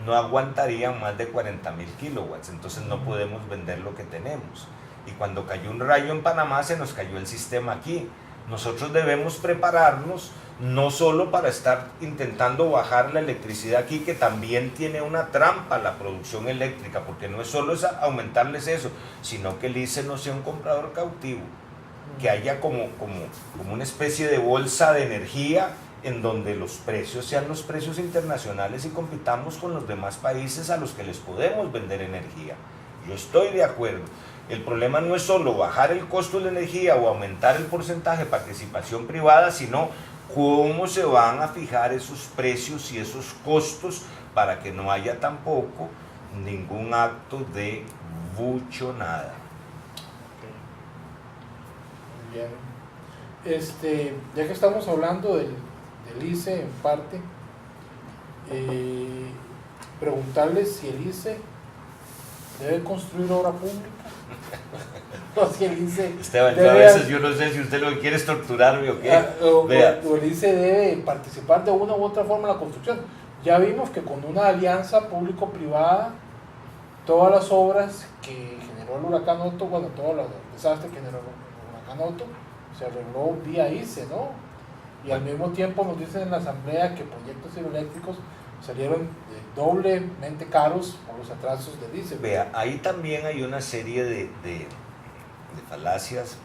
no aguantarían más de 40.000 kilowatts, entonces no podemos vender lo que tenemos. Y cuando cayó un rayo en Panamá, se nos cayó el sistema aquí. Nosotros debemos prepararnos no solo para estar intentando bajar la electricidad aquí, que también tiene una trampa la producción eléctrica, porque no es solo aumentarles eso, sino que el ICE no sea un comprador cautivo, que haya como una especie de bolsa de energía en donde los precios sean los precios internacionales y compitamos con los demás países a los que les podemos vender energía. Yo estoy de acuerdo. El problema no es solo bajar el costo de la energía o aumentar el porcentaje de participación privada, sino ¿Cómo se van a fijar esos precios y esos costos para que no haya tampoco ningún acto de buchonada? Muy bien. Ya que estamos hablando del ICE en parte, preguntarles si el ICE debe construir obra pública o si el ICE Esteban, debe, a veces yo no sé si usted lo que quiere es torturarme o qué. o el ICE debe participar de una u otra forma en la construcción. Ya vimos que con una alianza público-privada, todas las obras que generó el huracán Otto, bueno, todos los desastres que generó el huracán Otto, se arregló vía ICE, ¿no? Y al mismo tiempo nos dicen en la asamblea que proyectos hidroeléctricos salieron doblemente caros por los atrasos del ICE. Vea, ahí también hay una serie de falacias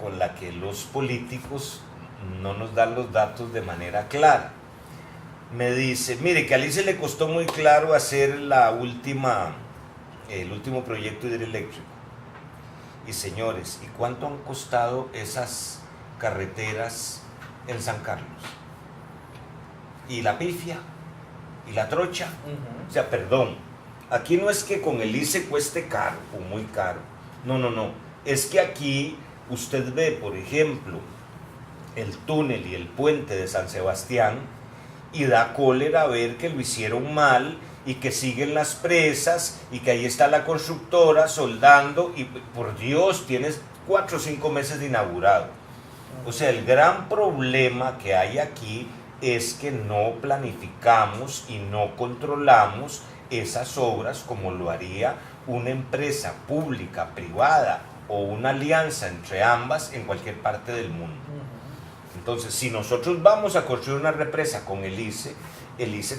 con la que los políticos no nos dan los datos de manera clara. Me dice, mire, que a Alice le costó muy claro hacer el último proyecto hidroeléctrico. Y señores, ¿y cuánto han costado esas carreteras en San Carlos? Y la pifia, y la trocha. O sea, perdón, aquí no es que con el ICE cueste caro o muy caro. No. Es que aquí usted ve, por ejemplo, el túnel y el puente de San Sebastián y da cólera ver que lo hicieron mal y que siguen las presas y que ahí está la constructora soldando y por Dios, tienes 4 o 5 meses de inaugurado. O sea, el gran problema que hay aquí es que no planificamos y no controlamos esas obras como lo haría una empresa pública, privada o una alianza entre ambas en cualquier parte del mundo. Entonces, si nosotros vamos a construir una represa con el ICE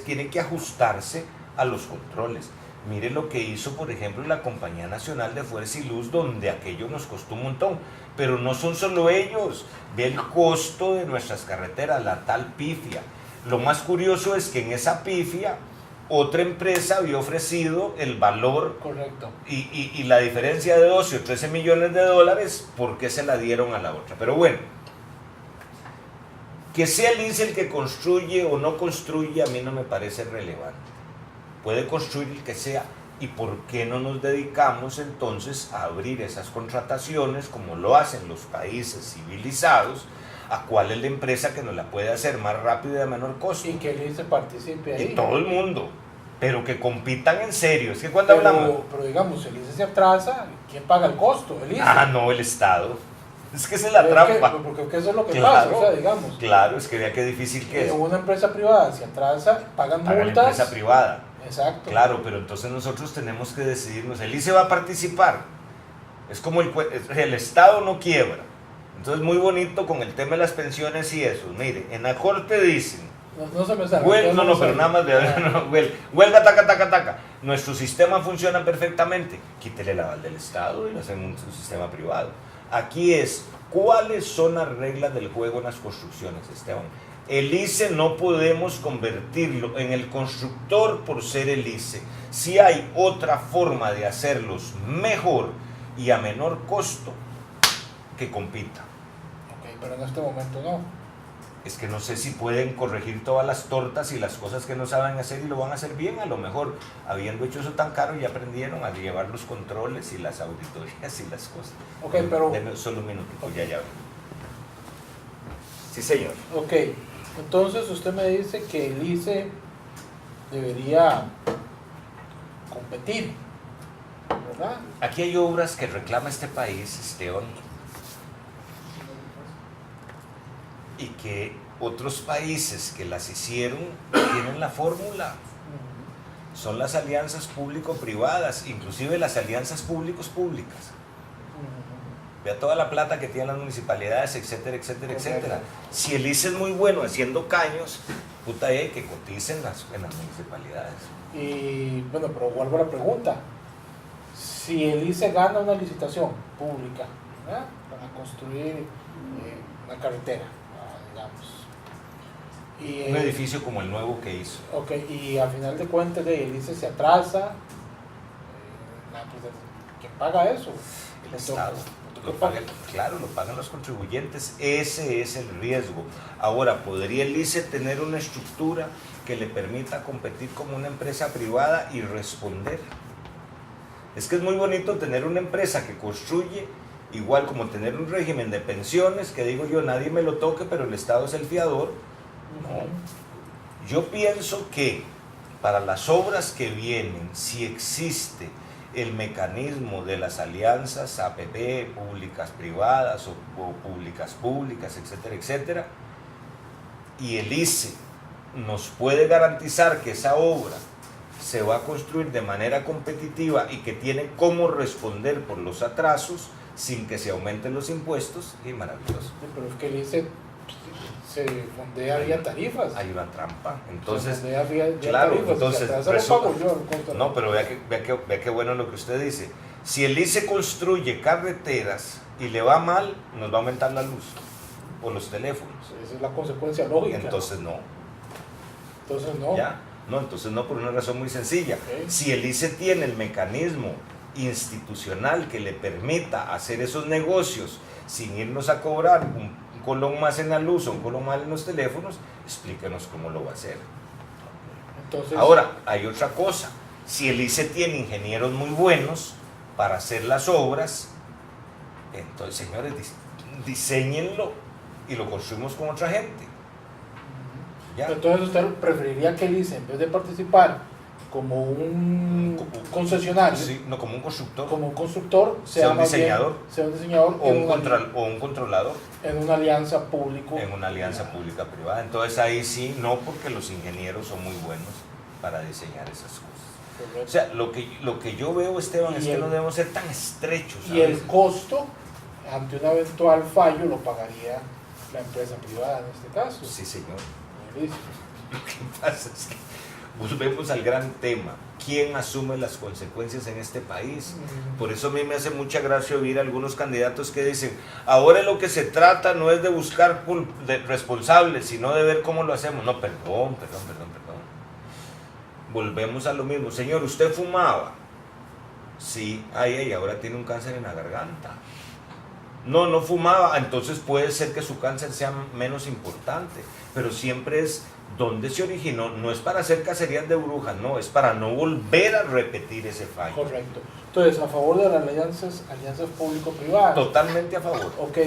tiene que ajustarse a los controles. Mire lo que hizo, por ejemplo, la Compañía Nacional de Fuerza y Luz, donde aquello nos costó un montón. Pero no son solo ellos. Ve el costo de nuestras carreteras, la tal pifia. Lo más curioso es que en esa pifia, otra empresa había ofrecido el valor. Correcto. Y la diferencia de 12 o 13 millones de dólares, ¿por qué se la dieron a la otra? Pero bueno, que sea el ICE el que construye o no construye, a mí no me parece relevante. Puede construir el que sea. ¿Y por qué no nos dedicamos entonces a abrir esas contrataciones como lo hacen los países civilizados? ¿A cuál es la empresa que nos la puede hacer más rápido y de menor costo? Y que el ICE participe ahí. Y todo el mundo, pero que compitan en serio. Es que cuando hablamos... Pero digamos, el ICE se atrasa, ¿quién paga el costo? El ICE. No, el Estado. Es que esa es la trampa. Porque eso es lo que claro, pasa, o sea, digamos. Claro, es que vea qué difícil que es. Una empresa privada se atrasa, pagan multas. La empresa privada. Exacto. Claro, pero entonces nosotros tenemos que decidirnos. El ICE va a participar. Es como el Estado no quiebra. Entonces muy bonito con el tema de las pensiones y eso. Mire, en la corte dicen... No se me sale. Pero nada más de huelga, taca. Nuestro sistema funciona perfectamente. Quítele el aval del Estado y lo hacen un sistema privado. Aquí es, ¿cuáles son las reglas del juego en las construcciones, Esteban? El ICE no podemos convertirlo en el constructor por ser el ICE. Si hay otra forma de hacerlos mejor y a menor costo, que compita. Ok, pero en este momento no. Es que no sé si pueden corregir todas las tortas y las cosas que no saben hacer y lo van a hacer bien. A lo mejor, habiendo hecho eso tan caro, ya aprendieron a llevar los controles y las auditorías y las cosas. Ok, pero... Deme solo un minutito, okay. ya. Sí, señor. Ok, entonces usted me dice que el ICE debería competir, ¿verdad? Aquí hay obras que reclama este país, Esteban, y que otros países que las hicieron tienen la fórmula. Son las alianzas público-privadas, inclusive las alianzas públicos-públicas. Vea toda la plata que tienen las municipalidades, etcétera. Si el ICE es muy bueno haciendo caños, puta, que coticen en las municipalidades. Y bueno, pero vuelvo a la pregunta. Si el ICE gana una licitación pública, ¿verdad?, para construir una carretera, digamos. Un edificio como el nuevo que hizo. Ok, y a final de cuentas el ICE se atrasa, ¿quién paga eso? El Estado. Claro, lo pagan los contribuyentes, ese es el riesgo. Ahora, ¿podría el ICE tener una estructura que le permita competir como una empresa privada y responder? Es que es muy bonito tener una empresa que construye, igual como tener un régimen de pensiones, que digo yo, nadie me lo toque, pero el Estado es el fiador. No. Yo pienso que para las obras que vienen, si existe el mecanismo de las alianzas APP, públicas privadas o públicas, etcétera, etcétera, y el ICE nos puede garantizar que esa obra se va a construir de manera competitiva y que tiene cómo responder por los atrasos sin que se aumenten los impuestos, y maravilloso. Sí, pero es que el ICE se fondea vía tarifas. Hay una trampa. Entonces, vía claro, tarifas, entonces no, pero vea qué bueno lo que usted dice. Si el ICE construye carreteras y le va mal, nos va a aumentar la luz o los teléfonos. Esa es la consecuencia lógica. Entonces no. Entonces no. ¿Ya? No, entonces no, por una razón muy sencilla. Okay. Si el ICE tiene el mecanismo institucional que le permita hacer esos negocios sin irnos a cobrar un colón más en la luz o un colón más en los teléfonos, explíquenos cómo lo va a hacer. Entonces, ahora, hay otra cosa. Si el ICE tiene ingenieros muy buenos para hacer las obras, entonces, señores, diséñenlo y lo construimos con otra gente. ¿Ya? Entonces usted preferiría que el ICE, en vez de participar como un concesionario, sí, no, como un constructor, sea un diseñador, o un controlador en una alianza público, en una alianza pública privada. Entonces ahí sí, no, porque los ingenieros son muy buenos para diseñar esas cosas. Correcto. O sea, lo que yo veo, Esteban, es que no debemos ser tan estrechos, ¿sabes? Y el costo ante un eventual fallo lo pagaría la empresa privada en este caso. Sí, señor. Buenísimo. Lo que pasa es que volvemos al gran tema. ¿Quién asume las consecuencias en este país? Por eso a mí me hace mucha gracia oír a algunos candidatos que dicen, ahora lo que se trata no es de buscar responsables, sino de ver cómo lo hacemos. No, perdón. Volvemos a lo mismo. Señor, ¿usted fumaba? Sí, y ahora tiene un cáncer en la garganta. No fumaba, entonces puede ser que su cáncer sea menos importante, pero siempre es dónde se originó. No es para hacer cacerías de brujas, no, es para no volver a repetir ese fallo. Correcto. Entonces, a favor de las alianzas público-privadas. Totalmente a favor. Ok,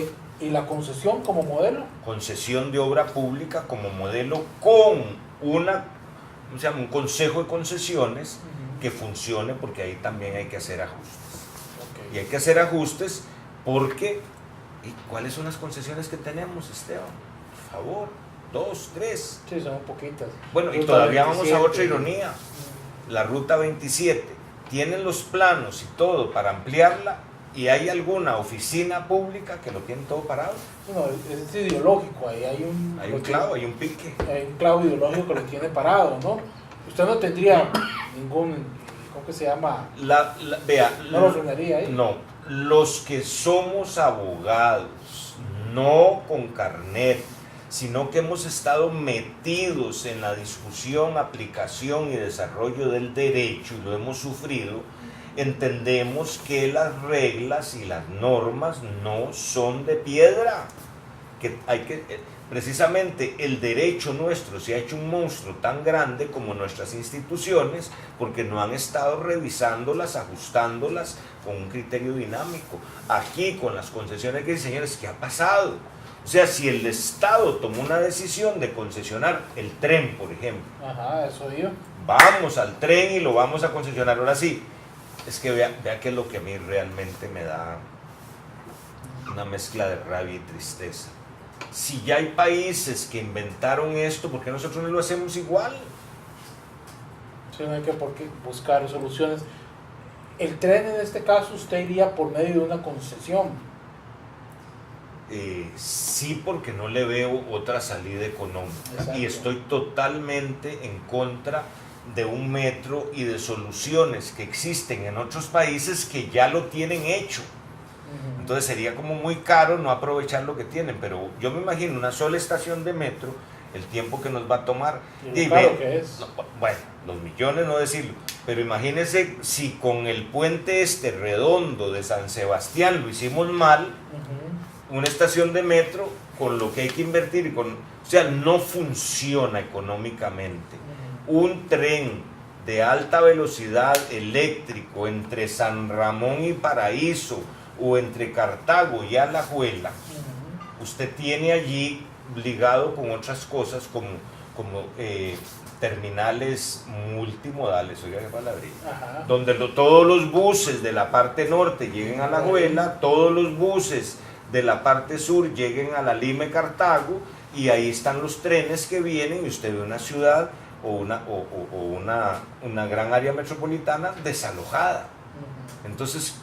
¿y la concesión como modelo? Concesión de obra pública como modelo con un consejo de concesiones que funcione, porque ahí también hay que hacer ajustes. Okay. Y hay que hacer ajustes porque, ¿y cuáles son las concesiones que tenemos, Esteban? Por favor, 2, 3. Sí, son poquitas. Bueno, y todavía 27, vamos a otra ironía. La ruta 27, tienen los planos y todo para ampliarla, y hay alguna oficina pública que lo tiene todo parado. No, es ideológico, ahí hay un clavo, hay un pique. Hay un clavo ideológico que lo tiene parado, ¿no? Usted no tendría ningún, ¿cómo que se llama? No lo frenaría ahí. No, los que somos abogados, no con carnet, sino que hemos estado metidos en la discusión, aplicación y desarrollo del derecho, y lo hemos sufrido, entendemos que las reglas y las normas no son de piedra, precisamente el derecho nuestro se ha hecho un monstruo tan grande como nuestras instituciones, porque no han estado revisándolas, ajustándolas con un criterio dinámico. Aquí con las concesiones que dicen, señores, ¿qué ha pasado? O sea, si el Estado tomó una decisión de concesionar el tren, por ejemplo, eso digo. Vamos al tren y lo vamos a concesionar. Ahora sí, es que vea que es lo que a mí realmente me da una mezcla de rabia y tristeza. Si ya hay países que inventaron esto, ¿por qué nosotros no lo hacemos igual? Sí, no hay que buscar soluciones. El tren, en este caso, usted iría por medio de una concesión. Sí, porque no le veo otra salida económica. Exacto. Y estoy totalmente en contra de un metro y de soluciones que existen en otros países que ya lo tienen hecho. Entonces sería como muy caro no aprovechar lo que tienen, pero yo me imagino una sola estación de metro, el tiempo que nos va a tomar. ¿Y lo caro que es? Bueno, los millones, no decirlo, Pero imagínense si con el puente este redondo de San Sebastián lo hicimos mal, una estación de metro con lo que hay que invertir, o sea, no funciona económicamente. Un tren de alta velocidad eléctrico entre San Ramón y Paraíso o entre Cartago y Alajuela, usted tiene allí ligado con otras cosas como terminales multimodales, oiga qué palabrita, donde todos los buses de la parte norte lleguen a Alajuela, todos los buses de la parte sur lleguen a la Lima Cartago, y ahí están los trenes que vienen y usted ve una ciudad o una gran área metropolitana desalojada. Entonces,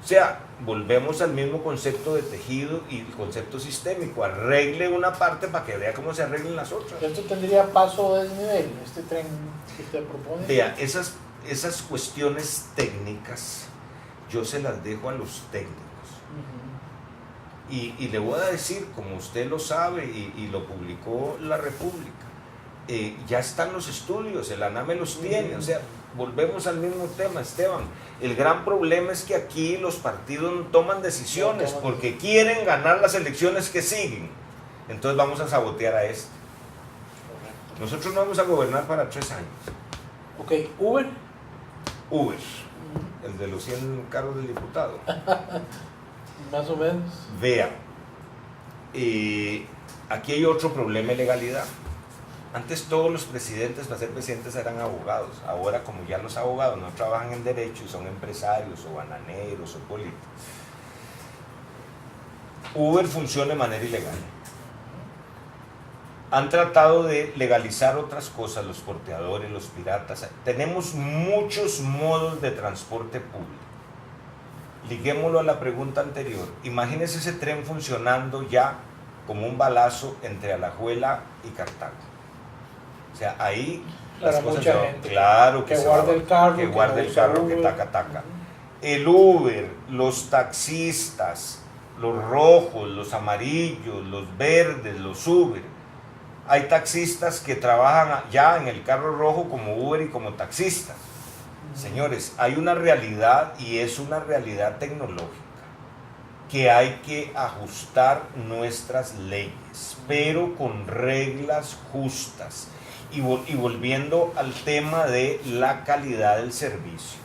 o sea, volvemos al mismo concepto de tejido y el concepto sistémico. Arregle una parte para que vea cómo se arreglen las otras. ¿Esto tendría paso de desnivel, este tren que usted propone? Vea, esas cuestiones técnicas yo se las dejo a los técnicos. Y le voy a decir, como usted lo sabe y lo publicó La República, ya están los estudios, el ANAME los tiene, o sea, volvemos al mismo tema, Esteban. El gran problema es que aquí los partidos no toman decisiones porque quieren ganar las elecciones que siguen. Entonces vamos a sabotear a este. Nosotros no vamos a gobernar para 3 años. Ok, Uber. Uber, el de los 100 carros del diputado. Más o menos. Vea, aquí hay otro problema de legalidad. Antes todos los presidentes, para ser presidentes, eran abogados. Ahora, como ya los abogados no trabajan en derecho y son empresarios o bananeros o políticos, Uber funciona de manera ilegal. Han tratado de legalizar otras cosas, los porteadores, los piratas. Tenemos muchos modos de transporte público. Liguémoslo a la pregunta anterior. Imagínese ese tren funcionando ya como un balazo entre Alajuela y Cartago. O sea, ahí las cosas se van. Claro que guarde el carro, que guarde el carro, que taca. El Uber, los taxistas, los rojos, los amarillos, los verdes, los Uber. Hay taxistas que trabajan ya en el carro rojo como Uber y como taxistas. Señores, hay una realidad y es una realidad tecnológica que hay que ajustar nuestras leyes, pero con reglas justas y volviendo al tema de la calidad del servicio.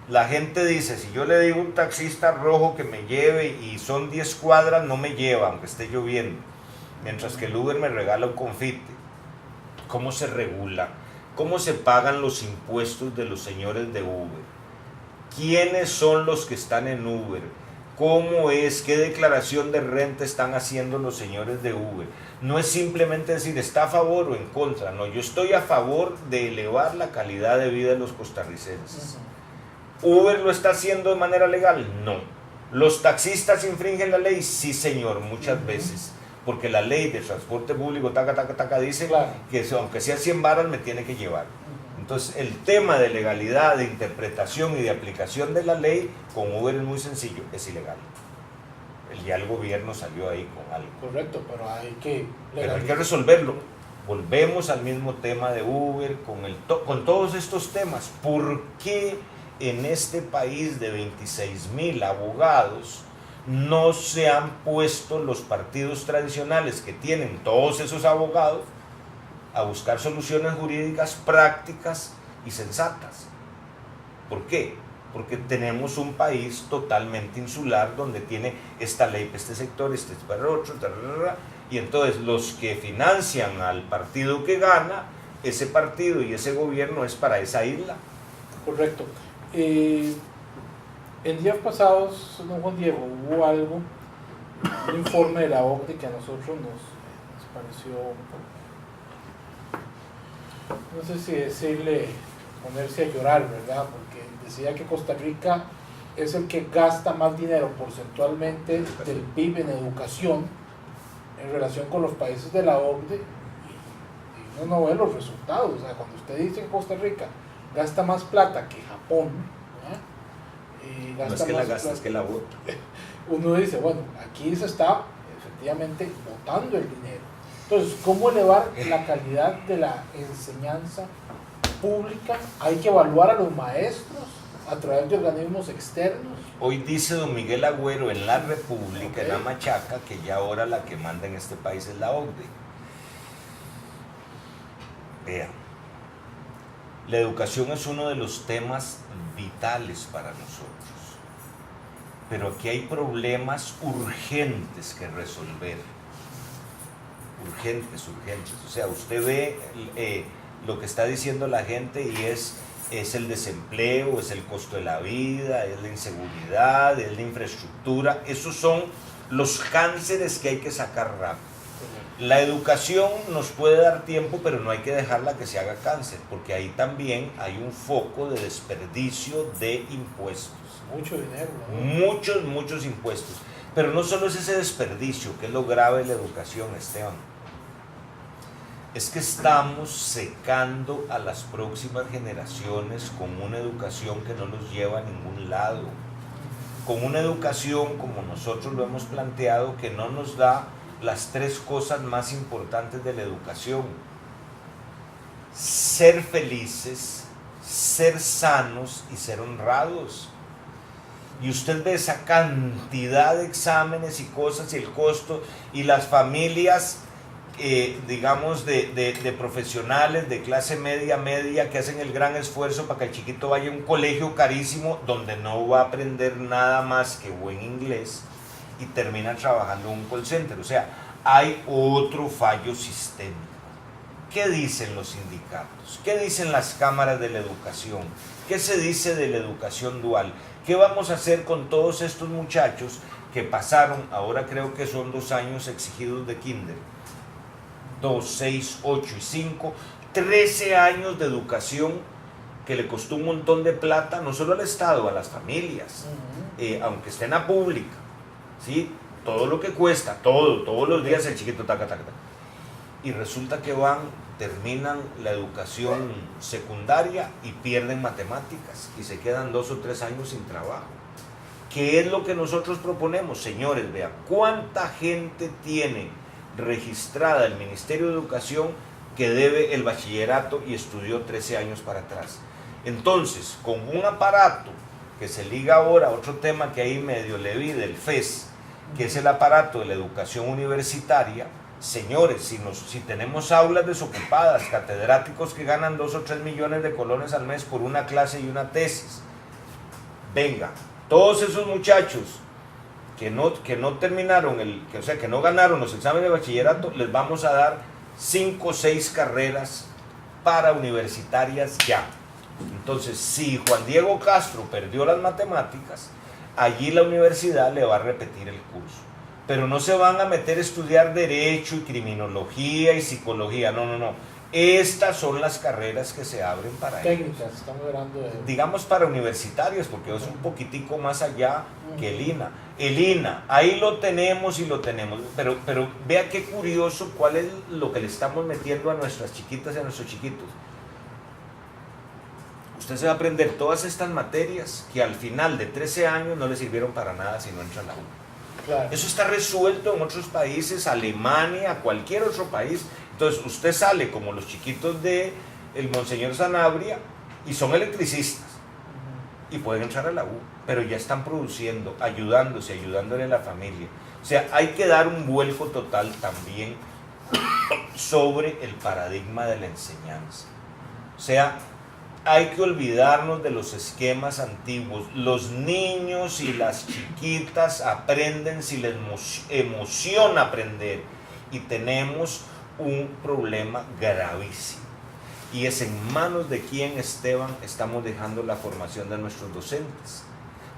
La gente dice, si yo le digo a un taxista rojo que me lleve y son 10 cuadras, no me lleva, aunque esté lloviendo, mientras que el Uber me regala un confite. ¿Cómo se regula? ¿Cómo se pagan los impuestos de los señores de Uber? ¿Quiénes son los que están en Uber? ¿Cómo es? ¿Qué declaración de renta están haciendo los señores de Uber? No es simplemente decir, ¿está a favor o en contra? No, yo estoy a favor de elevar la calidad de vida de los costarricenses. ¿Uber lo está haciendo de manera legal? No. ¿Los taxistas infringen la ley? Sí, señor, muchas veces. Porque la ley de transporte público dice que aunque sea 100 varas me tiene que llevar. Entonces el tema de legalidad, de interpretación y de aplicación de la ley con Uber es muy sencillo, es ilegal. Ya el gobierno salió ahí con algo. Correcto, pero hay que resolverlo. Volvemos al mismo tema de Uber, con todos estos temas. ¿Por qué en este país de 26,000 abogados no se han puesto los partidos tradicionales que tienen todos esos abogados a buscar soluciones jurídicas prácticas y sensatas? ¿Por qué? Porque tenemos un país totalmente insular donde tiene esta ley para este sector, este para otro, y entonces los que financian al partido que gana, ese partido y ese gobierno es para esa isla. Correcto. En días pasados, don Juan Diego, hubo un informe de la OCDE que a nosotros nos pareció, no sé si decirle, ponerse a llorar, ¿verdad? Porque decía que Costa Rica es el que gasta más dinero porcentualmente del PIB en educación en relación con los países de la OCDE, y uno no ve los resultados. O sea, cuando usted dice que Costa Rica gasta más plata que Japón, no es que la gasta, es que la bota. Uno dice, bueno, aquí se está efectivamente botando el dinero. Entonces, ¿cómo elevar la calidad de la enseñanza pública, hay que evaluar a los maestros a través de organismos externos. Hoy dice don Miguel Agüero en la República, Okay, en la Machaca, que ya ahora la que manda en este país es la OCDE. Vea, la educación es uno de los temas vitales para nosotros, pero aquí hay problemas urgentes que resolver. Urgentes. O sea, usted ve lo que está diciendo la gente y es el desempleo, es el costo de la vida, es la inseguridad, es la infraestructura. Esos son los cánceres que hay que sacar rápido. La educación nos puede dar tiempo, pero no hay que dejarla que se haga cáncer, porque ahí también hay un foco de desperdicio de impuestos. Mucho dinero, ¿no? Muchos impuestos. Pero no solo es ese desperdicio, que es lo grave de la educación, Esteban. Es que estamos secando a las próximas generaciones con una educación que no los lleva a ningún lado. Con una educación, como nosotros lo hemos planteado, que no nos da las tres cosas más importantes de la educación: ser felices, ser sanos y ser honrados. Y usted ve esa cantidad de exámenes y cosas y el costo, y las familias, digamos, de profesionales de clase media, que hacen el gran esfuerzo para que el chiquito vaya a un colegio carísimo donde no va a aprender nada más que buen inglés, y termina trabajando en un call center. O sea, hay otro fallo sistémico. ¿Qué dicen los sindicatos? ¿Qué dicen las cámaras de la educación? ¿Qué se dice de la educación dual? ¿Qué vamos a hacer con todos estos muchachos que pasaron, ahora creo que son 2 años exigidos de kinder? 2, 6, 8 y 5, 13 años de educación que le costó un montón de plata, no solo al Estado, a las familias, aunque esté en la pública, ¿sí? Todo lo que cuesta, todos los días el chiquito taca. Y resulta que terminan la educación secundaria y pierden matemáticas y se quedan 2 o 3 años sin trabajo. ¿Qué es lo que nosotros proponemos? Señores, vean, ¿cuánta gente tiene registrada el Ministerio de Educación que debe el bachillerato y estudió 13 años para atrás? Entonces, con un aparato que se liga ahora a otro tema que ahí medio le vi del FES, que es el aparato de la educación universitaria, señores, si tenemos aulas desocupadas, catedráticos que ganan 2 o 3 millones de colones al mes por una clase y una tesis, venga, todos esos muchachos que no terminaron, que no ganaron los exámenes de bachillerato, les vamos a dar 5 o 6 carreras para universitarias ya. Entonces, si Juan Diego Castro perdió las matemáticas, allí la universidad le va a repetir el curso. Pero no se van a meter a estudiar derecho y criminología y psicología, no. Estas son las carreras que se abren para técnicas, estamos hablando de... digamos para universitarios, porque es un poquitico más allá que el INA. El INA, ahí lo tenemos, pero vea qué curioso cuál es lo que le estamos metiendo a nuestras chiquitas y a nuestros chiquitos. Usted se va a aprender todas estas materias que al final de 13 años no le sirvieron para nada si no entra a la U. Claro. Eso está resuelto en otros países, Alemania, cualquier otro país. Entonces usted sale como los chiquitos de el Monseñor Sanabria y son electricistas y pueden entrar a la U, pero ya están produciendo, ayudándole a la familia. O sea, hay que dar un vuelco total también sobre el paradigma de la enseñanza. O sea, hay que olvidarnos de los esquemas antiguos. Los niños y las chiquitas aprenden si les emociona aprender, y tenemos un problema gravísimo. Y es en manos de quién, Esteban, estamos dejando la formación de nuestros docentes.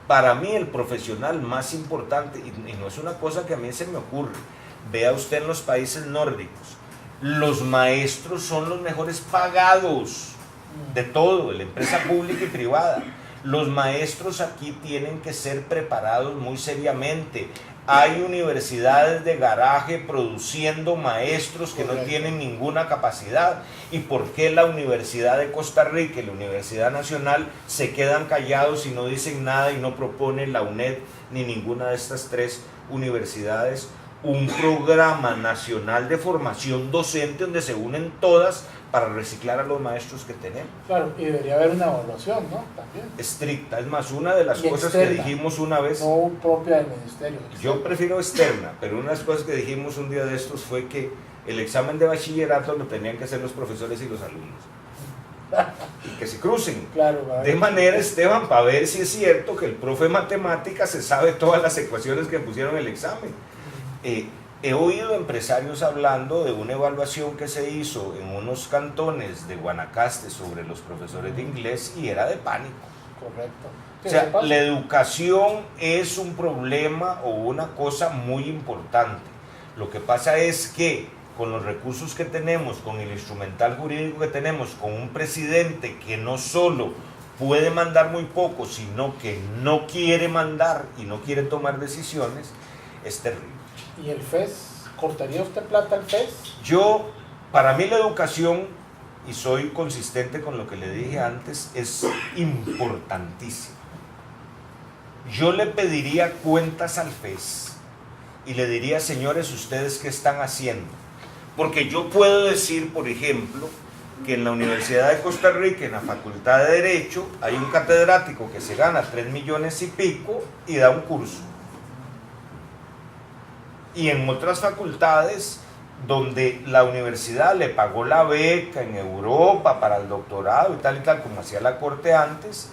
Para mí el profesional más importante, y no es una cosa que a mí se me ocurre, vea usted en los países nórdicos, los maestros son los mejores pagados de todo, de la empresa pública y privada. Los maestros aquí tienen que ser preparados muy seriamente. Hay universidades de garaje produciendo maestros que no tienen ninguna capacidad. ¿Y por qué la Universidad de Costa Rica y la Universidad Nacional se quedan callados y no dicen nada y no proponen la UNED ni ninguna de estas 3 universidades un programa nacional de formación docente donde se unen todas para reciclar a los maestros que tenemos. Claro, y debería haber una evaluación, ¿no? También. Estricta, es más, una de las Y cosas externa, que dijimos una vez, no propia del ministerio. yo prefiero externa, pero una de las cosas que dijimos un día de estos fue que el examen de bachillerato lo tenían que hacer los profesores y los alumnos. Y que se crucen. Claro, De manera, Esteban, para ver si es cierto que el profe de matemáticas se sabe todas las ecuaciones que pusieron en el examen. He oído empresarios hablando de una evaluación que se hizo en unos cantones de Guanacaste sobre los profesores de inglés y era de pánico. Correcto. O sea, la educación es un problema o una cosa muy importante. Lo que pasa es que con los recursos que tenemos, con el instrumental jurídico que tenemos, con un presidente que no solo puede mandar muy poco, sino que no quiere mandar y no quiere tomar decisiones, es terrible. ¿Y el FES? ¿Cortaría usted plata al FES? Para mí la educación, y soy consistente con lo que le dije antes, es importantísima. Yo le pediría cuentas al FES y le diría, señores, ¿ustedes qué están haciendo? Porque yo puedo decir, por ejemplo, que en la Universidad de Costa Rica, en la Facultad de Derecho, hay un catedrático que se gana 3 millones y pico y da un curso. Y en otras facultades, donde la universidad le pagó la beca en Europa para el doctorado y tal, como hacía la corte antes,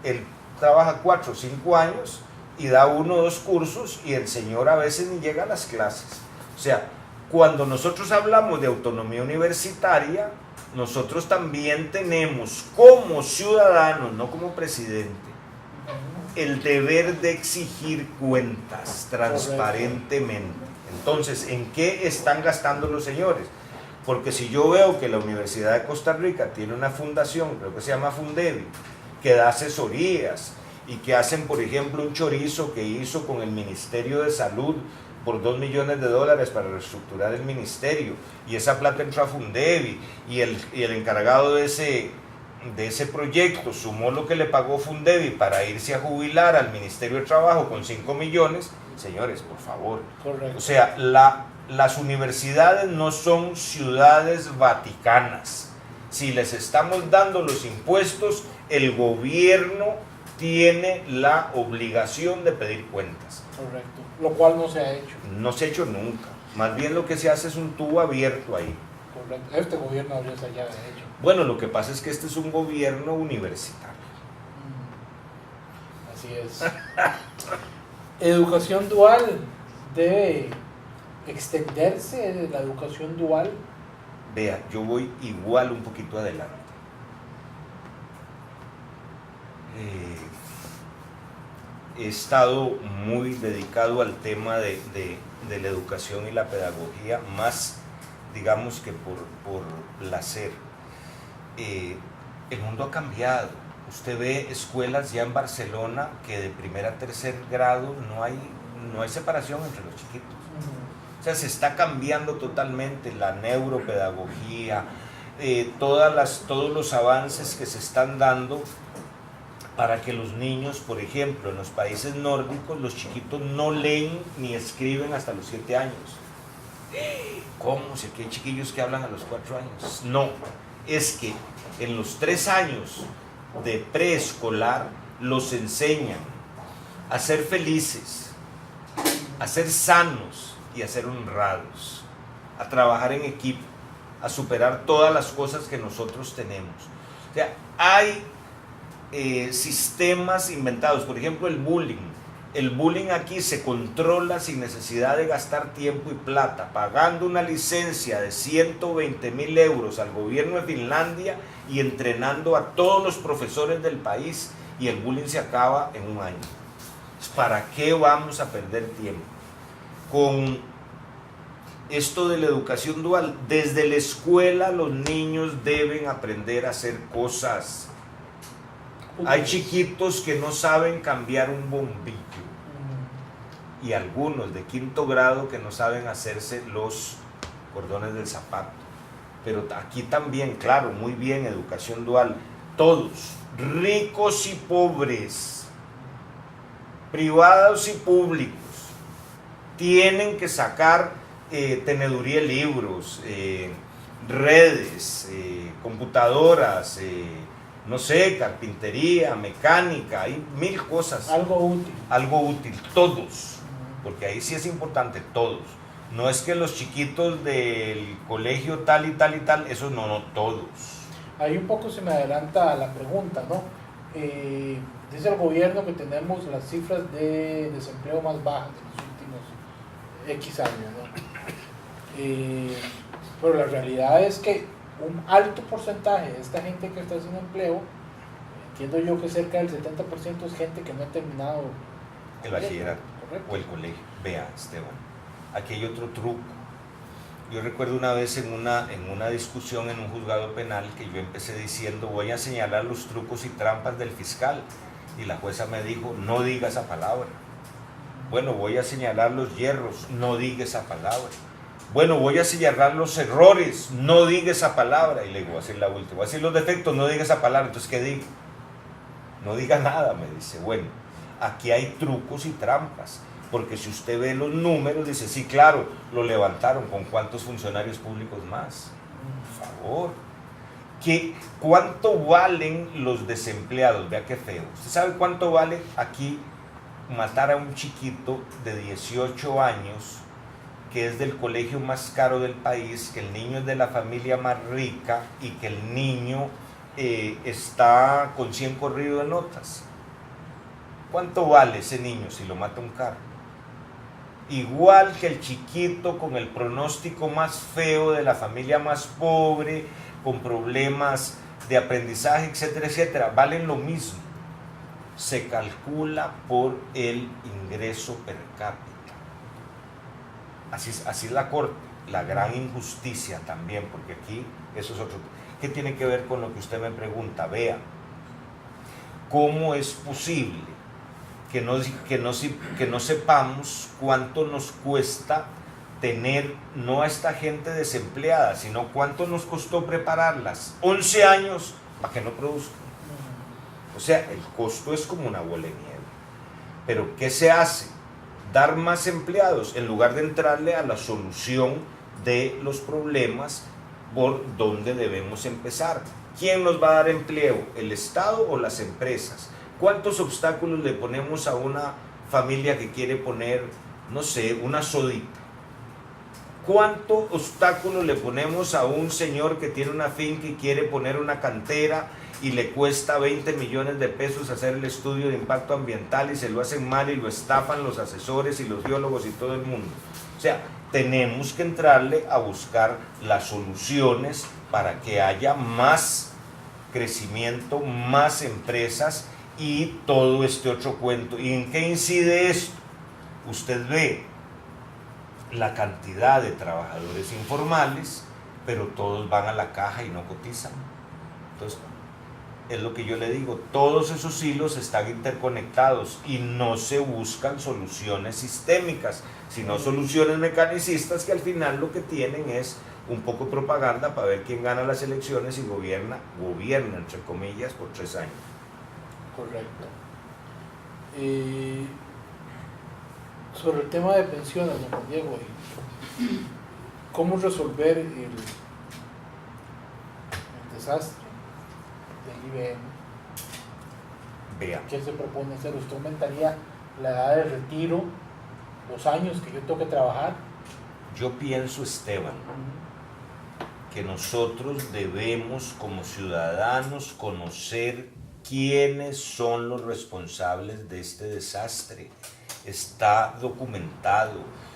él trabaja 4 o 5 años y da 1 o 2 cursos y el señor a veces ni llega a las clases. O sea, cuando nosotros hablamos de autonomía universitaria, nosotros también tenemos como ciudadanos, no como presidente, el deber de exigir cuentas transparentemente. Entonces, ¿en qué están gastando los señores? Porque si yo veo que la Universidad de Costa Rica tiene una fundación, creo que se llama Fundevi, que da asesorías y que hacen, por ejemplo, un chorizo que hizo con el Ministerio de Salud por $2 millones para reestructurar el ministerio, y esa plata entró a Fundevi, y el encargado de ese proyecto sumó lo que le pagó Fundevi para irse a jubilar al Ministerio de Trabajo con 5 millones, señores, por favor. Correcto. O sea, las universidades no son ciudades vaticanas. Si les estamos dando los impuestos, el gobierno tiene la obligación de pedir cuentas. Correcto, lo cual no se ha hecho. No se ha hecho nunca. Más bien lo que se hace es un tubo abierto ahí. Correcto, este gobierno habría ya de hecho. Bueno, lo que pasa es que este es un gobierno universitario. Así es. Educación dual debe extenderse, la educación dual. Vea, yo voy igual un poquito adelante. He estado muy dedicado al tema de la educación y la pedagogía, más digamos que por placer. El mundo ha cambiado. Usted ve escuelas ya en Barcelona que de primer a tercer grado no hay separación entre los chiquitos. O sea, se está cambiando totalmente la neuropedagogía, todos los avances que se están dando para que los niños, por ejemplo, en los países nórdicos, los chiquitos no leen ni escriben hasta los 7 años. ¿Cómo? Si aquí hay chiquillos que hablan a los 4 años. No, es que en los 3 años de preescolar los enseñan a ser felices, a ser sanos y a ser honrados, a trabajar en equipo, a superar todas las cosas que nosotros tenemos. O sea, hay sistemas inventados, por ejemplo el bullying. El bullying aquí se controla sin necesidad de gastar tiempo y plata, pagando una licencia de 120.000 euros al gobierno de Finlandia y entrenando a todos los profesores del país, y el bullying se acaba en un año. ¿Para qué vamos a perder tiempo? Con esto de la educación dual, desde la escuela los niños deben aprender a hacer cosas. Hay chiquitos que no saben cambiar un bombillo y algunos de 5º grado que no saben hacerse los cordones del zapato. Pero aquí también, claro, muy bien, educación dual. Todos, ricos y pobres, privados y públicos, tienen que sacar teneduría de libros, redes, computadoras, no sé, carpintería, mecánica, hay 1000 cosas. Algo útil. Algo útil, todos, porque ahí sí es importante, todos. No es que los chiquitos del colegio tal y tal y tal, eso no, todos. Ahí un poco se me adelanta la pregunta, ¿no? Dice el gobierno que tenemos las cifras de desempleo más bajas de los últimos X años, ¿no? Pero la realidad es que un alto porcentaje de esta gente que está sin empleo, entiendo yo que cerca del 70% es gente que no ha terminado el bachillerato ¿correcto? O el colegio. Vea, Esteban, aquí hay otro truco. Yo recuerdo una vez en una discusión en un juzgado penal que yo empecé diciendo: voy a señalar los trucos y trampas del fiscal, y la jueza me dijo: no diga esa palabra. Bueno, voy a señalar los hierros, no diga esa palabra. Bueno, voy a señalar los errores, no diga esa palabra. Y le digo: voy a decir la última, voy a decir los defectos, no diga esa palabra. Entonces, ¿qué digo? No diga nada, me dice. Bueno, aquí hay trucos y trampas, porque si usted ve los números, dice: sí, claro, lo levantaron. ¿Con cuántos funcionarios públicos más? Por favor. ¿Cuánto valen los desempleados? Vea qué feo. ¿Usted sabe cuánto vale aquí matar a un chiquito de 18 años, que es del colegio más caro del país, que el niño es de la familia más rica y que el niño está con 100 corridos de notas? ¿Cuánto vale ese niño si lo mata un carro? Igual que el chiquito con el pronóstico más feo de la familia más pobre, con problemas de aprendizaje, etcétera, etcétera, valen lo mismo. Se calcula por el ingreso per cápita. Así es la Corte. La gran injusticia también, porque aquí eso es otro. ¿Qué tiene que ver con lo que usted me pregunta? Vea, ¿cómo es posible que no sepamos cuánto nos cuesta tener no a esta gente desempleada, sino cuánto nos costó prepararlas? 11 años para que no produzcan. O sea, el costo es como una bola de nieve. Pero ¿qué se hace? Dar más empleados en lugar de entrarle a la solución de los problemas por donde debemos empezar. ¿Quién nos va a dar empleo? ¿El Estado o las empresas? ¿Cuántos obstáculos le ponemos a una familia que quiere poner, no sé, una sodita? ¿Cuántos obstáculos le ponemos a un señor que tiene una finca y quiere poner una cantera y le cuesta 20 millones de pesos hacer el estudio de impacto ambiental y se lo hacen mal y lo estafan los asesores y los biólogos y todo el mundo? O sea, tenemos que entrarle a buscar las soluciones para que haya más crecimiento, más empresas y todo este otro cuento. ¿Y en qué incide esto? Usted ve la cantidad de trabajadores informales, pero todos van a la caja y no cotizan. Entonces, es lo que yo le digo, todos esos hilos están interconectados y no se buscan soluciones sistémicas, sino soluciones mecanicistas que al final lo que tienen es un poco de propaganda para ver quién gana las elecciones y gobierna entre comillas por 3 años. Correcto. Sobre el tema de pensiones, don Juan Diego, ¿cómo resolver el desastre del IBM? Vea. ¿Qué se propone hacer? ¿Usted aumentaría la edad de retiro, los años que yo tengo que trabajar? Yo pienso, Esteban, que nosotros debemos como ciudadanos conocer quiénes son los responsables de este desastre. Está documentado,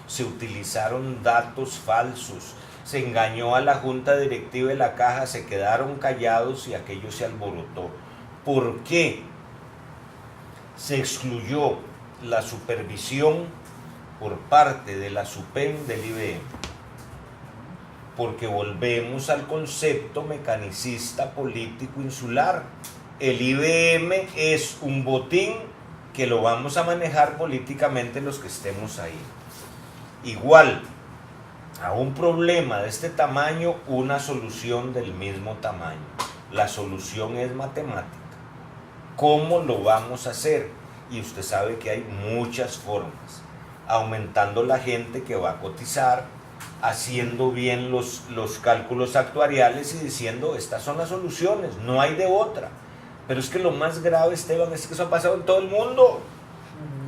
se utilizaron datos falsos, se engañó a la junta directiva de la caja, se quedaron callados y aquello se alborotó. ¿Por qué se excluyó la supervisión por parte de la SUPEM del IBM? Porque volvemos al concepto mecanicista político insular. El IBM es un botín que lo vamos a manejar políticamente los que estemos ahí. Igual, a un problema de este tamaño, una solución del mismo tamaño. La solución es matemática. ¿Cómo lo vamos a hacer? Y usted sabe que hay muchas formas. aumentando la gente que va a cotizar, haciendo bien los cálculos actuariales y diciendo, estas son las soluciones, no hay de otra. Pero es que lo más grave, Esteban, es que eso ha pasado en todo el mundo.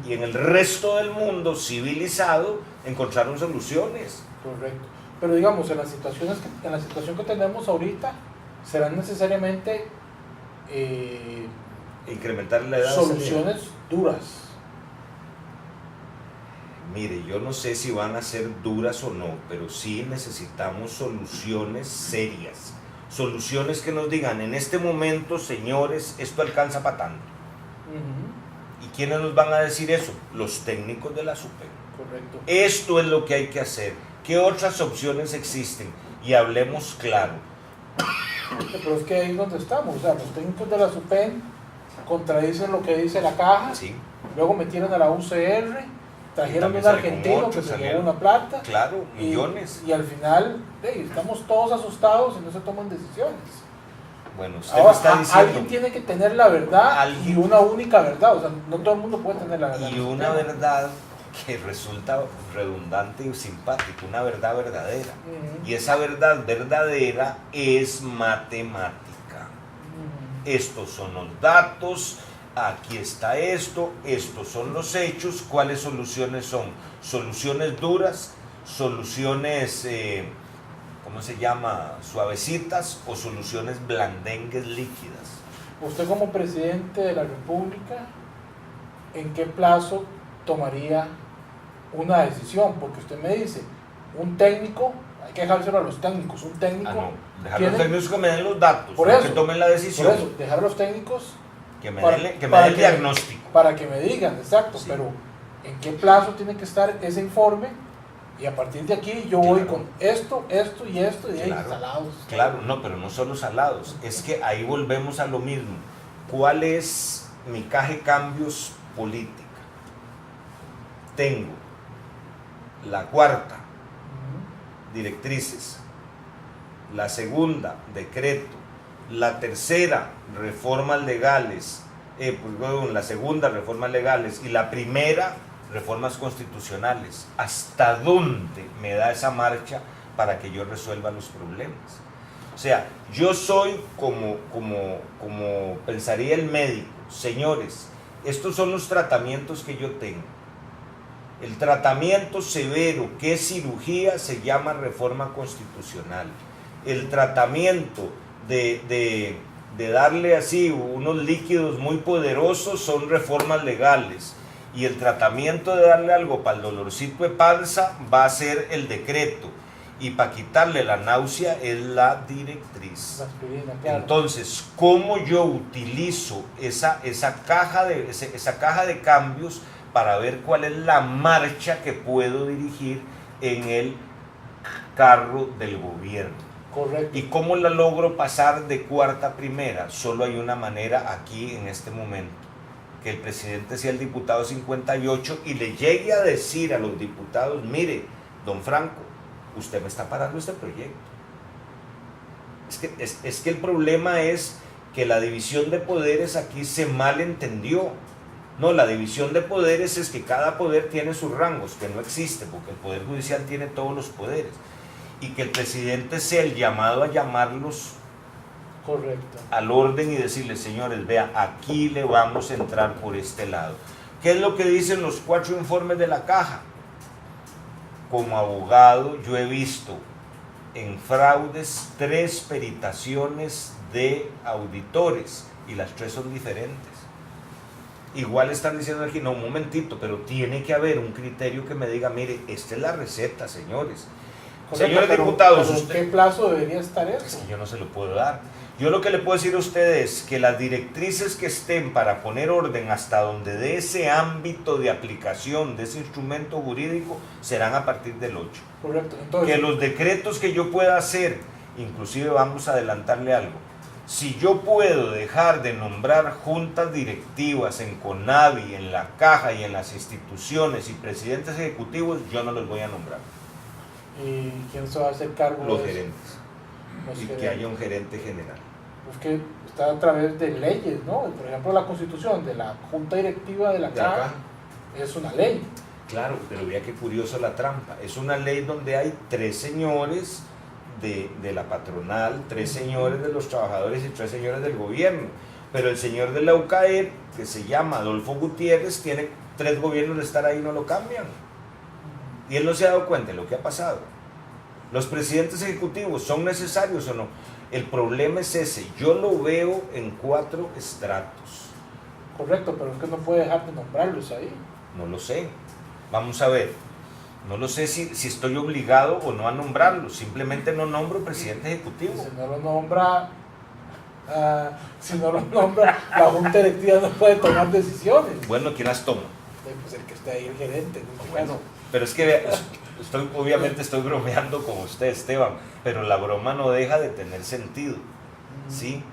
Y en el resto del mundo civilizado encontraron soluciones. Correcto. Pero digamos, en la situación que tenemos ahorita, serán necesariamente incrementar la edad. Soluciones duras. Mire, yo no sé si van a ser duras o no, pero sí necesitamos soluciones serias. Soluciones que nos digan, en este momento, señores, esto alcanza para tanto. ¿Y quiénes nos van a decir eso? Los técnicos de la SUPEN. Correcto. Esto es lo que hay que hacer. ¿Qué otras opciones existen? Y hablemos claro. Pero es que ahí es donde estamos. O sea, los técnicos de la SUPEN contradicen lo que dice la caja. Sí. Luego metieron a la UCR, trajeron un argentino que se llevó una plata. Claro, millones. Y al final, estamos todos asustados y no se toman decisiones. Bueno, usted ahora, me está diciendo... Alguien tiene que tener la verdad y una única verdad. O sea, no todo el mundo puede tener la verdad. Y una verdad que resulta redundante y simpática, una verdad verdadera. Y esa verdad verdadera es matemática. Estos son los datos, aquí está esto, estos son los hechos. ¿Cuáles soluciones son? Soluciones duras, soluciones, ¿cómo se llama? Suavecitas, o soluciones blandengues líquidas. Usted como presidente de la República, ¿en qué plazo tomaría una decisión? Porque usted me dice, un técnico, hay que dejárselo a los técnicos, un técnico... Dejar a los técnicos que me den los datos, por eso, que tomen la decisión. Por eso, dejar a los técnicos... Que me den el diagnóstico. Para que me digan, exacto, sí. Pero ¿en qué plazo tiene que estar ese informe? Y a partir de aquí yo voy con esto y ahí salados. Claro, no, pero no solo salados, es que ahí volvemos a lo mismo. ¿Cuál es mi caja de cambios política? Tengo la cuarta, directrices, la segunda, decreto, la tercera, reformas legales, la segunda, reformas legales, y la primera, reformas constitucionales. ¿Hasta dónde me da esa marcha para que yo resuelva los problemas? O sea, yo soy como pensaría el médico. Señores, estos son los tratamientos que yo tengo. El tratamiento severo, que es cirugía, se llama reforma constitucional. El tratamiento de darle así unos líquidos muy poderosos son reformas legales. Y el tratamiento de darle algo para el dolorcito de panza va a ser el decreto. Y para quitarle la náusea es la directriz. Aspirina, claro. Entonces, ¿cómo yo utilizo esa caja de cambios para ver cuál es la marcha que puedo dirigir en el carro del gobierno? Correcto. ¿Y cómo la logro pasar de cuarta a primera? Solo hay una manera aquí en este momento: que el presidente sea el diputado 58 y le llegue a decir a los diputados: mire, don Franco, usted me está parando este proyecto. Es que el problema es que la división de poderes aquí se malentendió. No, la división de poderes es que cada poder tiene sus rangos, que no existe, porque el Poder Judicial tiene todos los poderes. Y que el presidente sea el llamado a llamarlos correcto al orden y decirles: señores, vea, aquí le vamos a entrar por este lado. ¿Qué es lo que dicen los 4 informes de la caja? Como abogado, yo he visto en fraudes 3 peritaciones de auditores y las 3 son diferentes. Igual están diciendo aquí: no, un momentito, pero tiene que haber un criterio que me diga: mire, esta es la receta, señores. Correcto, Señores diputados, ¿en qué plazo debería estar eso? Es que yo no se lo puedo dar. Yo lo que le puedo decir a ustedes es que las directrices que estén para poner orden hasta donde de ese ámbito de aplicación de ese instrumento jurídico serán a partir del 8. Correcto. Entonces, que los decretos que yo pueda hacer, inclusive vamos a adelantarle algo: si yo puedo dejar de nombrar juntas directivas en CONAVI, en la Caja y en las instituciones y presidentes ejecutivos, yo no los voy a nombrar. ¿Y quién se va a hacer cargo los de gerentes. Los y gerentes. Que haya un gerente general. Pues que está a través de leyes, ¿no? Por ejemplo, la constitución de la Junta Directiva de la Caja es una ley. Claro, pero vea qué curioso la trampa. Es una ley donde hay 3 señores de la patronal, 3 señores de los trabajadores y 3 señores del gobierno. Pero el señor de la UCAER, que se llama Adolfo Gutiérrez, tiene 3 gobiernos de estar ahí y no lo cambian. Y él no se ha dado cuenta de lo que ha pasado. ¿Los presidentes ejecutivos son necesarios o no? El problema es ese. Yo lo veo en 4 estratos. Correcto, pero es que no puede dejar de nombrarlos ahí. No lo sé. Vamos a ver. No lo sé si estoy obligado o no a nombrarlos. Simplemente no nombro presidente ejecutivo. Si no lo nombra, la junta directiva no puede tomar decisiones. Bueno, ¿quién las toma? Pues el que está ahí, el gerente, en este Bueno, caso. pero es que obviamente estoy bromeando con usted, Esteban, pero la broma no deja de tener sentido, ¿sí?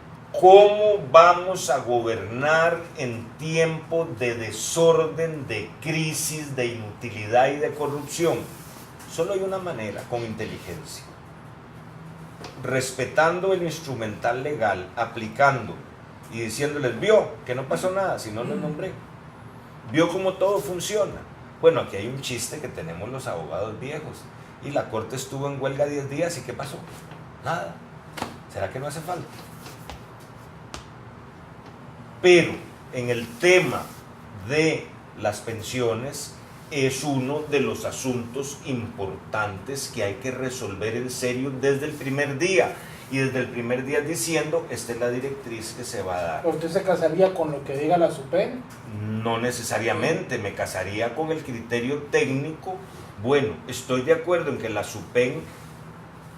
¿Cómo vamos a gobernar en tiempo de desorden, de crisis, de inutilidad y de corrupción? Solo hay una manera, con inteligencia. Respetando el instrumental legal, aplicando y diciéndoles, vio que no pasó nada si no lo nombré, vio cómo todo funciona. Bueno, aquí hay un chiste que tenemos los abogados viejos, y la corte estuvo en huelga 10 días, ¿y qué pasó? Nada. ¿Será que no hace falta? Pero en el tema de las pensiones es uno de los asuntos importantes que hay que resolver en serio desde el primer día, y desde el primer día diciendo, esta es la directriz que se va a dar. ¿Usted se casaría con lo que diga la SUPEN? No necesariamente, me casaría con el criterio técnico. Bueno, estoy de acuerdo en que la SUPEN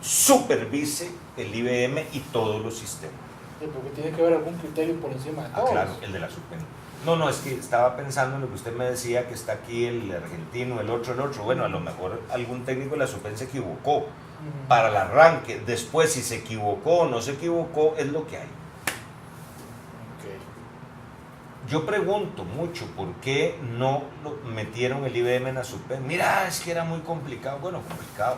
supervise el IBM y todos los sistemas. Sí, porque tiene que haber algún criterio por encima de todos. Claro, el de la SUPEN. No, es que estaba pensando en lo que usted me decía, que está aquí el argentino, el otro. Bueno, a lo mejor algún técnico de la SUPEN se equivocó para el arranque. Después, si se equivocó o no se equivocó, es lo que hay. Yo pregunto mucho por qué no metieron el IBM en la SUPEN. Mira, es que era muy complicado. Bueno, complicado.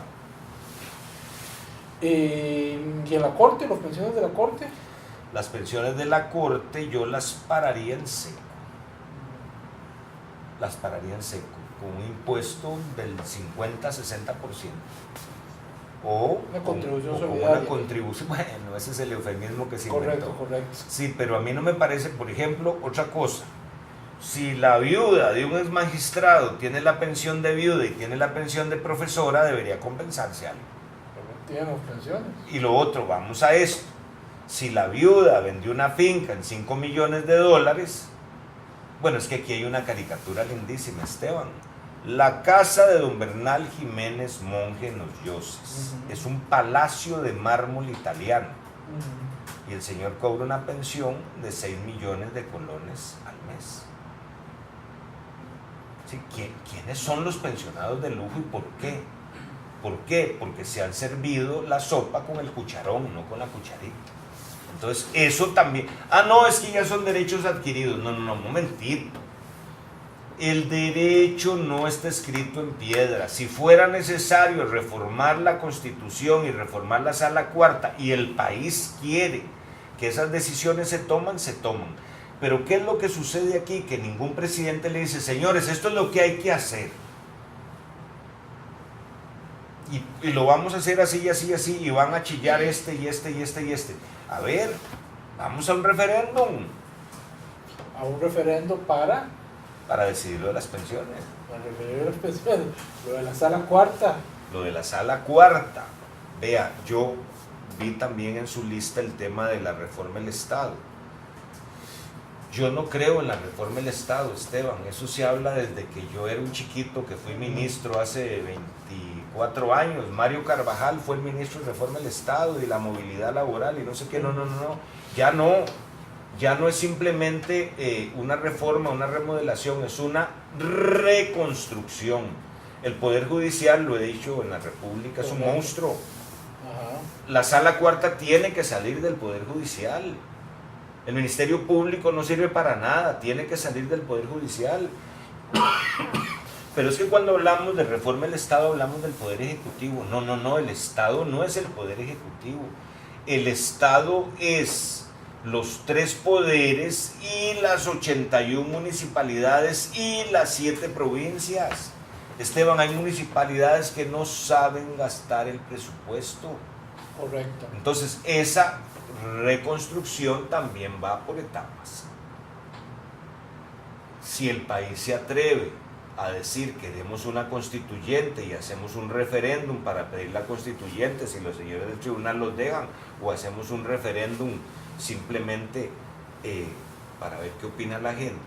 ¿Y en la corte, las pensiones de la corte? Las pensiones de la corte yo las pararía en seco. Las pararía en seco, con un impuesto del 50-60%. O una contribución solidaria. Una contribución, bueno, ese es el eufemismo que se inventó. Correcto. Sí, pero a mí no me parece, por ejemplo, otra cosa. Si la viuda de un ex magistrado tiene la pensión de viuda y tiene la pensión de profesora, debería compensarse algo. Tienen las pensiones. Y lo otro, vamos a esto. Si la viuda vendió una finca en $5 millones, bueno, es que aquí hay una caricatura lindísima, Esteban. La casa de don Bernal Jiménez Monge en Los Yoses es un palacio de mármol italiano, y el señor cobra una pensión de 6 millones de colones al mes. ¿Sí? ¿Quiénes son los pensionados de lujo y por qué? ¿Por qué? Porque se han servido la sopa con el cucharón, no con la cucharita. Entonces, eso también... no, es que ya son derechos adquiridos. No, momentito. El derecho no está escrito en piedra. Si fuera necesario reformar la Constitución y reformar la Sala Cuarta, y el país quiere que esas decisiones se toman. Pero ¿qué es lo que sucede aquí? Que ningún presidente le dice, señores, esto es lo que hay que hacer. Y lo vamos a hacer así, y van a chillar este. A ver, vamos a un referéndum. A un referendo para decidir lo de las pensiones. Para referir las pensiones. Lo de la Sala Cuarta. Lo de la Sala Cuarta. Vea, yo vi también en su lista el tema de la reforma del Estado. Yo no creo en la reforma del Estado, Esteban. Eso se habla desde que yo era un chiquito, que fui ministro hace 24 años. Mario Carvajal fue el ministro de reforma del Estado y la movilidad laboral y no sé qué. No. Ya no es simplemente una reforma, una remodelación, es una reconstrucción. El Poder Judicial, lo he dicho en la República, es un monstruo. La Sala Cuarta tiene que salir del Poder Judicial. El Ministerio Público no sirve para nada, tiene que salir del Poder Judicial. Pero es que cuando hablamos de reforma del Estado hablamos del Poder Ejecutivo. No, el Estado no es el Poder Ejecutivo. El Estado es los 3 poderes y las 81 municipalidades y las 7 provincias. Esteban, hay municipalidades que no saben gastar el presupuesto. Correcto. Entonces, esa reconstrucción también va por etapas. Si el país se atreve a decir queremos una constituyente y hacemos un referéndum para pedir la constituyente, si los señores del tribunal los dejan, o hacemos un referéndum simplemente para ver qué opina la gente,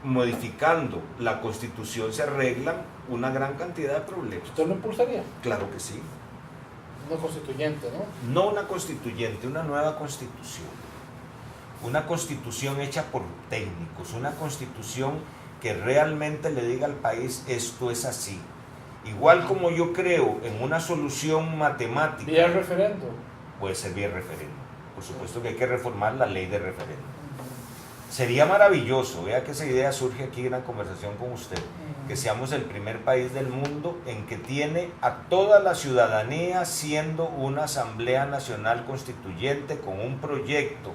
modificando la constitución se arreglan una gran cantidad de problemas. ¿Usted lo impulsaría? Claro que sí. Una constituyente, ¿no? No una constituyente, una nueva constitución. Una constitución hecha por técnicos, una constitución que realmente le diga al país esto es así. Igual como yo creo en una solución matemática. ¿Vía referéndum? Puede ser vía referéndum. Por supuesto que hay que reformar la ley de referéndum. Sería maravilloso, vea que esa idea surge aquí en la conversación con usted, que seamos el primer país del mundo en que tiene a toda la ciudadanía siendo una Asamblea Nacional Constituyente con un proyecto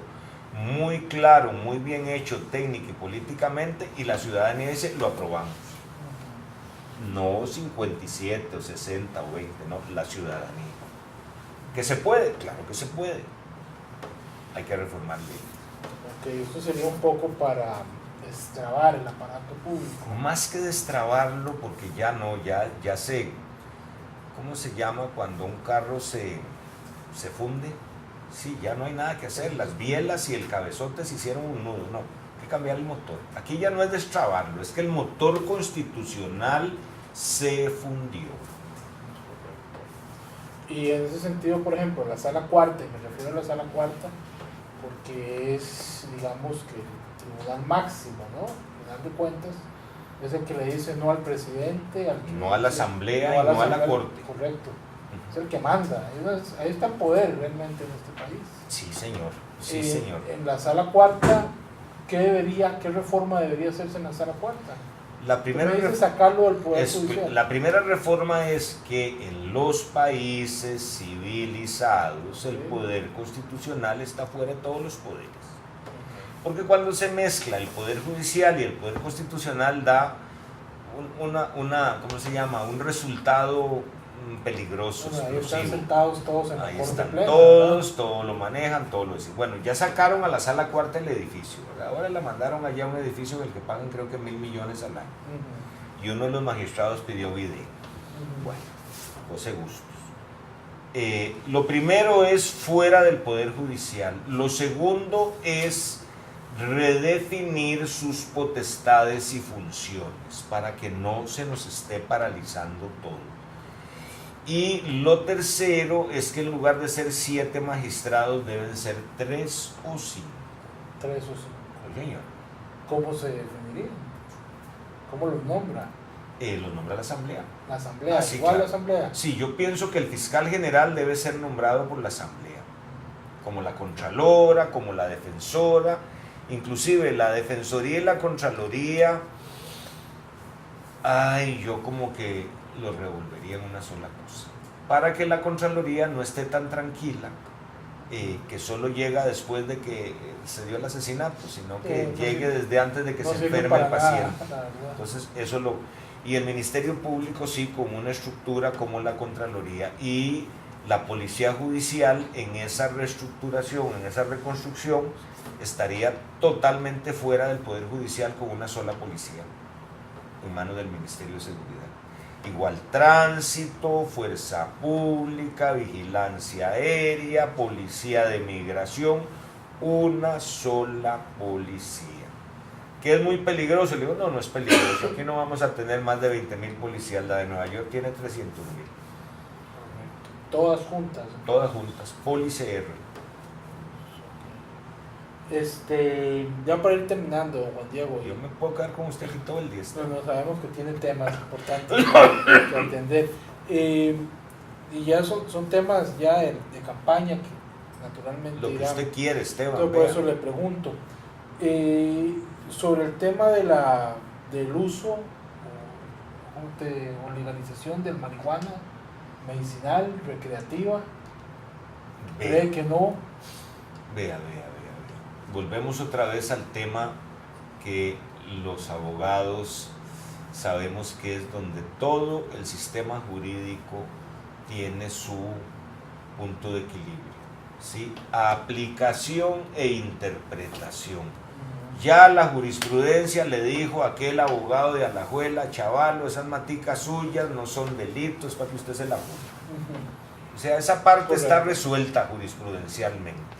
muy claro, muy bien hecho técnica y políticamente, y la ciudadanía dice, lo aprobamos. No 57 o 60 o 20, no, la ciudadanía. ¿Que se puede? Claro que se puede. Hay que reformar leyes. Ok, esto sería un poco para destrabar el aparato público. Más que destrabarlo, porque ya no, ya se, ¿cómo se llama cuando un carro se funde? Sí, ya no hay nada que hacer, las bielas y el cabezote se hicieron un nudo, no, hay que cambiar el motor. Aquí ya no es destrabarlo, es que el motor constitucional se fundió. Y en ese sentido, por ejemplo, la sala cuarta, y me refiero a la sala cuarta, porque es, digamos, que el tribunal máximo, ¿no? Al final de cuentas, es el que le dice no al presidente, no a la asamblea y no a la corte. Correcto. Es el que manda, ahí está el poder realmente en este país. Sí, señor, sí, señor. En la sala cuarta, ¿qué reforma debería hacerse en la sala cuarta? La primera, sacarlo del poder judicial. La primera reforma es que en los países civilizados el poder constitucional está fuera de todos los poderes. Porque cuando se mezcla el poder judicial y el poder constitucional da ¿cómo se llama? Un resultado peligroso. Bueno, ahí están sentados todos en la ahí corte están plena, todos lo manejan, todo lo dicen. Bueno, ya sacaron a la sala cuarta el edificio, ¿verdad? Ahora la mandaron allá a un edificio en el que pagan creo que 1.000 millones al año. Y uno de los magistrados pidió video. Bueno, José Gustos. Lo primero es fuera del poder judicial. Lo segundo es redefinir sus potestades y funciones para que no se nos esté paralizando todo. Y lo tercero es que en lugar de ser 7 magistrados deben ser 3 o 5. 3 o 5. Señor. ¿Cómo se definiría? ¿Cómo los nombra? Los nombra la asamblea. ¿La asamblea? Sí, ¿Igual claro. la asamblea? Sí, yo pienso que el fiscal general debe ser nombrado por la asamblea, como la contralora, como la defensora, inclusive la defensoría y la contraloría. Ay, yo como que lo revolvería en una sola cosa, para que la Contraloría no esté tan tranquila, que solo llega después de que se dio el asesinato, sino que llegue desde antes de que se enferme el paciente. Entonces, y el Ministerio Público sí, con una estructura como la Contraloría, y la Policía Judicial en esa reestructuración, en esa reconstrucción, estaría totalmente fuera del Poder Judicial con una sola policía, en manos del Ministerio de Seguridad. Igual tránsito, fuerza pública, vigilancia aérea, policía de migración, una sola policía. ¿Que es muy peligroso? Le digo, no, no es peligroso, aquí no vamos a tener más de 20.000 policías, la de Nueva York tiene 300.000. Todas juntas. Todas juntas, PoliCR. Ya para ir terminando, Juan Diego. Yo me puedo quedar con usted aquí todo el día. No sabemos que tiene temas importantes que atender. Y ya son temas ya de campaña que naturalmente... Lo que usted quiere, Esteban. Por eso le pregunto. Sobre el tema del uso o legalización del marihuana medicinal, recreativa, ¿cree que no? Vea. Volvemos otra vez al tema que los abogados sabemos que es donde todo el sistema jurídico tiene su punto de equilibrio, ¿sí? Aplicación e interpretación. Ya la jurisprudencia le dijo a aquel abogado de Alajuela: chavalo, esas maticas suyas no son delitos para que usted se la juzgue. O sea, esa parte está resuelta jurisprudencialmente.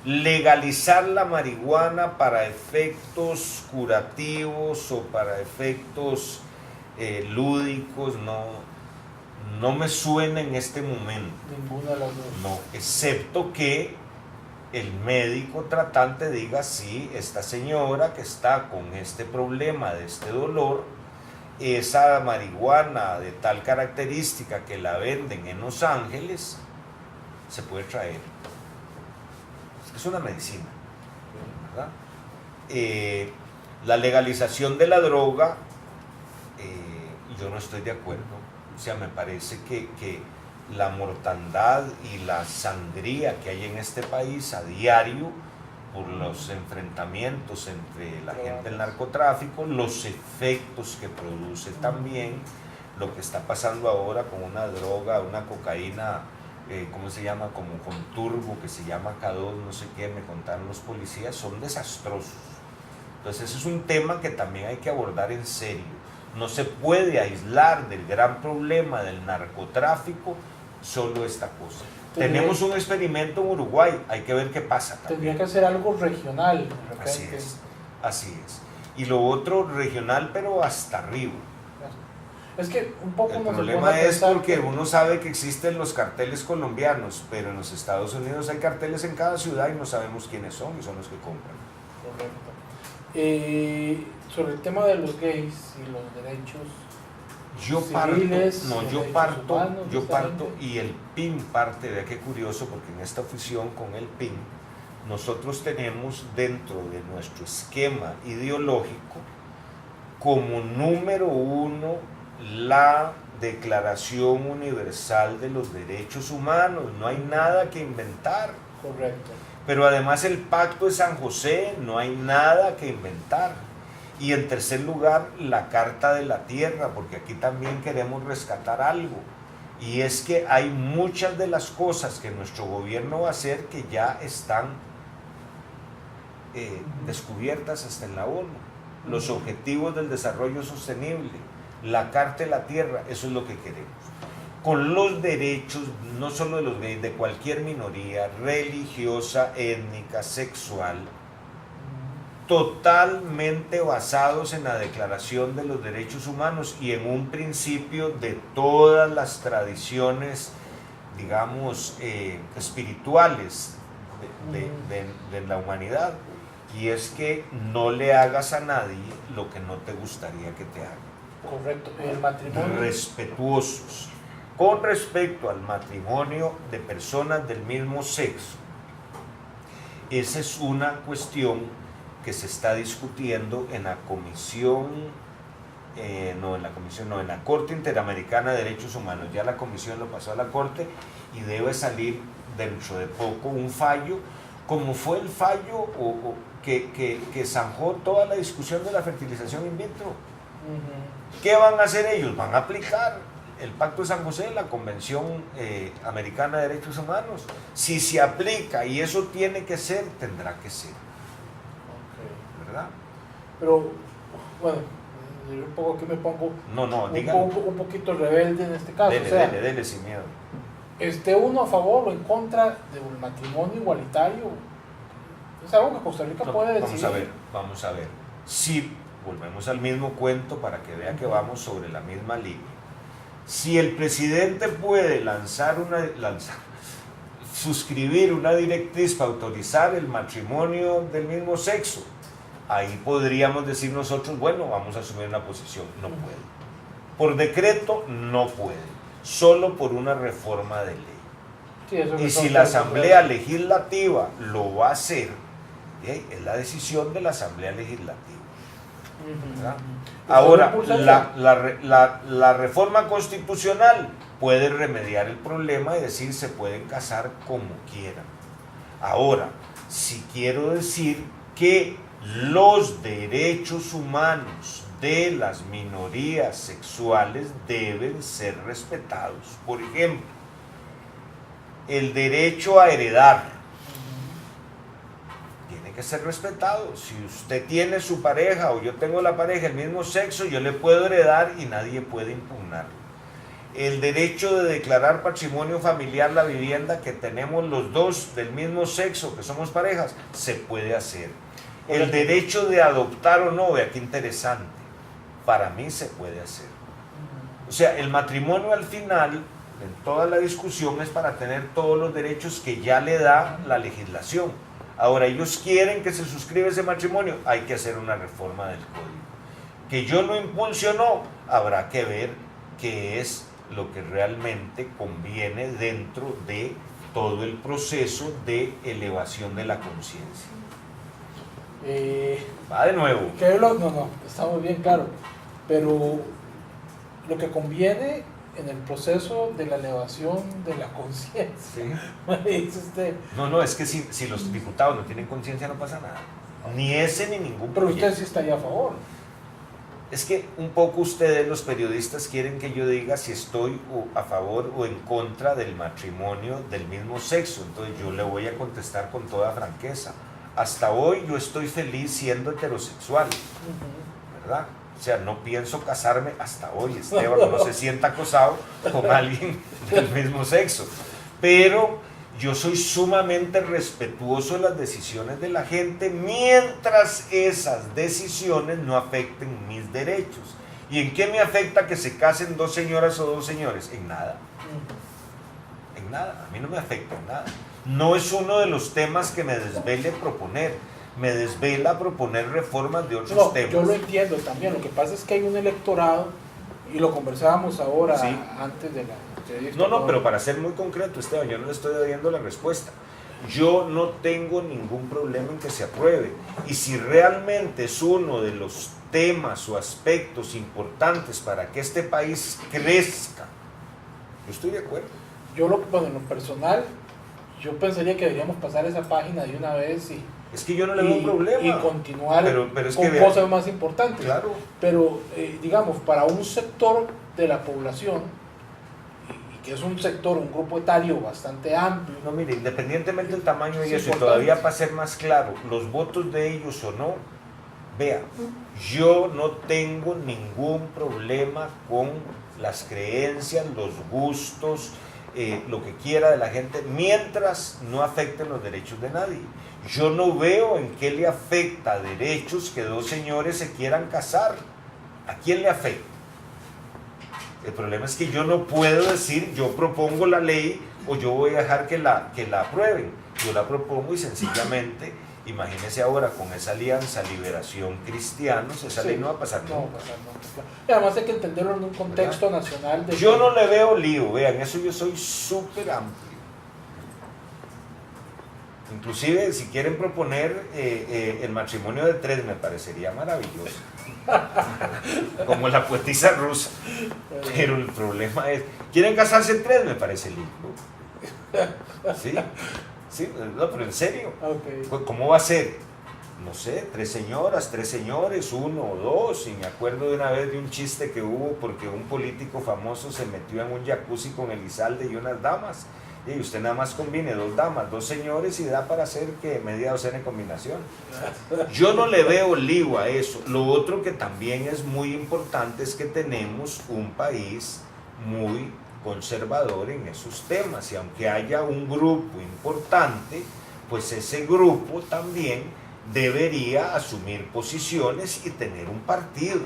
Legalizar la marihuana para efectos curativos o para efectos lúdicos no me suena en este momento. Ninguna de las dos. No, excepto que el médico tratante diga: sí, esta señora que está con este problema, de este dolor, esa marihuana de tal característica que la venden en Los Ángeles, se puede traer. Es una medicina, ¿verdad? La legalización de la droga, yo no estoy de acuerdo. O sea, me parece que la mortandad y la sangría que hay en este país a diario por los enfrentamientos entre la gente del narcotráfico, los efectos que produce también, lo que está pasando ahora con una droga, una cocaína, ¿cómo se llama? Como con turbo, que se llama K2, no sé qué, me contaron los policías, son desastrosos. Entonces ese es un tema que también hay que abordar en serio. No se puede aislar del gran problema del narcotráfico solo esta cosa. Tenemos un experimento en Uruguay, hay que ver qué pasa también. Tendría que ser algo regional, de repente. Así es, así es. Y lo otro regional, pero hasta arriba. Es que un poco el problema es porque uno sabe que existen los carteles colombianos, pero en los Estados Unidos hay carteles en cada ciudad y no sabemos quiénes son y son los que compran. Correcto. Sobre el tema de los gays y los derechos civiles, yo parto y el PIN parte. Vea qué curioso, porque en esta fusión con el PIN nosotros tenemos dentro de nuestro esquema ideológico como número uno la Declaración Universal de los Derechos Humanos. No hay nada que inventar. Correcto. Pero además el Pacto de San José, no hay nada que inventar. Y en tercer lugar, la Carta de la Tierra, porque aquí también queremos rescatar algo. Y es que hay muchas de las cosas que nuestro gobierno va a hacer que ya están descubiertas hasta en la ONU. Los objetivos del desarrollo sostenible, la Carta de la Tierra, eso es lo que queremos. Con los derechos, no solo de los gays, de cualquier minoría religiosa, étnica, sexual, totalmente basados en la Declaración de los Derechos Humanos y en un principio de todas las tradiciones, digamos, espirituales de la humanidad, y es que no le hagas a nadie lo que no te gustaría que te hagan. Correcto. El matrimonio. Respetuosos. Con respecto al matrimonio de personas del mismo sexo, esa es una cuestión que se está discutiendo en la en la Corte Interamericana de Derechos Humanos. Ya la Comisión lo pasó a la Corte y debe salir dentro de poco un fallo, como fue el fallo que zanjó toda la discusión de la fertilización in vitro. ¿Qué van a hacer ellos? Van a aplicar el Pacto de San José, la Convención Americana de Derechos Humanos. Si se aplica y eso tiene que ser, tendrá que ser. ¿Verdad? Pero, bueno, un poco aquí me pongo un poquito rebelde en este caso. Dele sin miedo. ¿Uno a favor o en contra del matrimonio igualitario? Es algo que Costa Rica puede decidir. Vamos a ver. Si volvemos al mismo cuento para que vea que vamos sobre la misma línea. Si el presidente puede suscribir una directriz para autorizar el matrimonio del mismo sexo, ahí podríamos decir nosotros, bueno, vamos a asumir una posición. No puede. Por decreto no puede. Solo por una reforma de ley. Sí, y si la Asamblea Legislativa lo va a hacer, es la decisión de la Asamblea Legislativa. ¿verdad? Ahora, la reforma constitucional puede remediar el problema y decir se pueden casar como quieran. Ahora, si quiero decir que los derechos humanos de las minorías sexuales deben ser respetados. Por ejemplo, el derecho a heredar tiene que ser respetado. Si usted tiene su pareja o yo tengo la pareja del mismo sexo, yo le puedo heredar y nadie puede impugnarlo. El derecho de declarar patrimonio familiar la vivienda que tenemos los dos del mismo sexo, que somos parejas, se puede hacer. El derecho de adoptar o no, vea qué interesante, para mí se puede hacer. O sea, el matrimonio al final, en toda la discusión, es para tener todos los derechos que ya le da la legislación. Ahora, ellos quieren que se suscriba ese matrimonio, hay que hacer una reforma del código. Que yo lo impulse o no, habrá que ver qué es lo que realmente conviene dentro de todo el proceso de elevación de la conciencia. Va de nuevo. No, está muy bien claro, pero lo que conviene en el proceso de la elevación de la conciencia. ¿Sí? No, es que si los diputados no tienen conciencia no pasa nada. Ni ese ni ningún Pero proyecto. usted sí estaría a favor. Es que un poco ustedes, los periodistas, quieren que yo diga si estoy a favor o en contra del matrimonio del mismo sexo. Entonces yo le voy a contestar con toda franqueza. Hasta hoy yo estoy feliz siendo heterosexual, ¿verdad? O sea, no pienso casarme hasta hoy. Esteban no se sienta acosado con alguien del mismo sexo. Pero yo soy sumamente respetuoso de las decisiones de la gente mientras esas decisiones no afecten mis derechos. ¿Y en qué me afecta que se casen dos señoras o dos señores? En nada. En nada. A mí no me afecta en nada. No es uno de los temas que me desvele proponer. Me desvela proponer reformas de otros temas. Yo lo entiendo también. Lo que pasa es que hay un electorado, y lo conversábamos ahora, sí, antes de la... No, pero para ser muy concreto, Esteban, yo no le estoy dando la respuesta. Yo no tengo ningún problema en que se apruebe. Y si realmente es uno de los temas o aspectos importantes para que este país crezca, yo estoy de acuerdo. En lo personal, yo pensaría que deberíamos pasar esa página de una vez y... Es que yo no le veo un problema. Y continuar pero es con cosas más importantes. Claro. Pero, digamos, para un sector de la población, que es un sector, un grupo etario bastante amplio. No, mire, independientemente del tamaño y eso, y todavía para ser más claro, los votos de ellos o no, vea, yo no tengo ningún problema con las creencias, los gustos, lo que quiera de la gente, mientras no afecten los derechos de nadie. Yo no veo en qué le afecta derechos que dos señores se quieran casar. ¿A quién le afecta? El problema es que yo no puedo decir, yo propongo la ley o yo voy a dejar que la aprueben. Yo la propongo y sencillamente, imagínese ahora con esa alianza Liberación Cristianos, esa ley no va a pasar nunca. No. Y además hay que entenderlo en un contexto nacional. Yo no le veo lío, vean, eso yo soy súper amplio. Inclusive si quieren proponer el matrimonio de tres me parecería maravilloso. Como la poetisa rusa. Pero el problema es, ¿quieren casarse en tres? Me parece lindo. Sí, no, pero en serio. Okay. ¿Cómo va a ser? No sé, 3 señoras, 3 señores, 1 o 2. Y me acuerdo de una vez de un chiste que hubo porque un político famoso se metió en un jacuzzi con Elizalde y unas damas. Y usted nada más combine 2 damas, 2 señores y da para hacer que media docena en combinación. Yo no le veo lío a eso. Lo otro que también es muy importante es que tenemos un país muy conservador en esos temas, y aunque haya un grupo importante, pues ese grupo también debería asumir posiciones y tener un partido.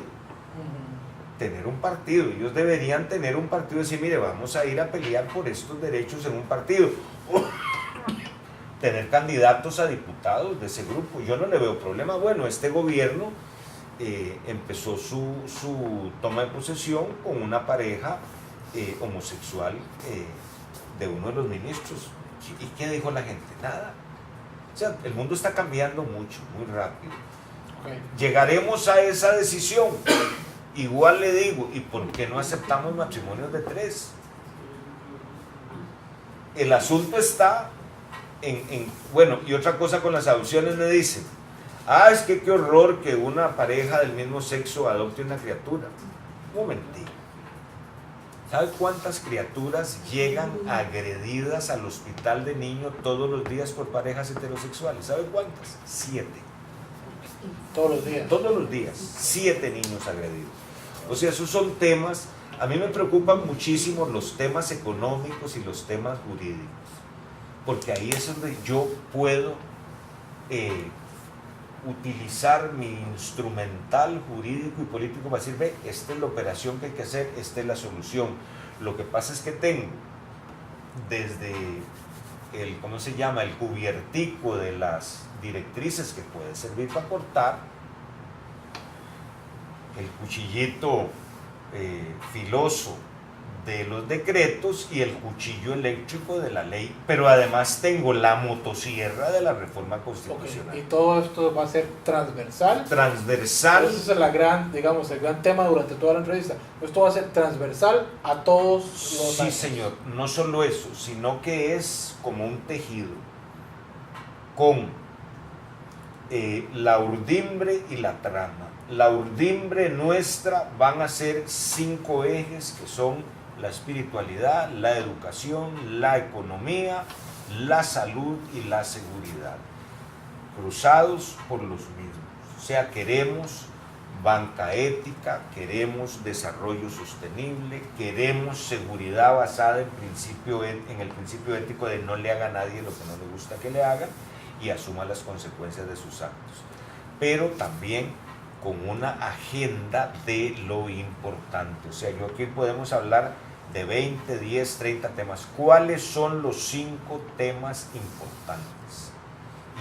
Tener un partido, ellos deberían tener un partido y decir, mire, vamos a ir a pelear por estos derechos en un partido. Tener candidatos a diputados de ese grupo, yo no le veo problema. Bueno, este gobierno empezó su toma de posesión con una pareja homosexual de uno de los ministros. ¿Y qué dijo la gente? Nada. O sea, el mundo está cambiando mucho, muy rápido. Okay. Llegaremos a esa decisión. Igual le digo, ¿y por qué no aceptamos matrimonios de 3? El asunto está bueno, y otra cosa con las adopciones me dicen, Es que qué horror que una pareja del mismo sexo adopte una criatura. Un momentito. ¿Sabe cuántas criaturas llegan agredidas al hospital de niños todos los días por parejas heterosexuales? ¿Sabe cuántas? 7. Todos los días. Todos los días. 7 niños agredidos. O sea, esos son temas. A mí me preocupan muchísimo los temas económicos y los temas jurídicos. Porque ahí es donde yo puedo utilizar mi instrumental jurídico y político para decir, ve, esta es la operación que hay que hacer, esta es la solución. Lo que pasa es que tengo desde el, ¿cómo se llama?, el cubiertico de las directrices que puede servir para cortar, el cuchillito filoso de los decretos y el cuchillo eléctrico de la ley, pero además tengo la motosierra de la reforma constitucional. Okay. Y todo esto va a ser transversal. Transversal. Ese es el gran tema durante toda la entrevista. Esto va a ser transversal a todos los Sí, señor. No solo eso, sino que es como un tejido con la urdimbre y la trama. La urdimbre nuestra van a ser 5 ejes que son la espiritualidad, la educación, la economía, la salud y la seguridad, cruzados por los mismos. O sea, queremos banca ética, queremos desarrollo sostenible, queremos seguridad basada en el principio ético de no le haga a nadie lo que no le gusta que le hagan y asuma las consecuencias de sus actos. Pero también con una agenda de lo importante. O sea, yo aquí podemos hablar de 20, 10, 30 temas. ¿Cuáles son los 5 temas importantes?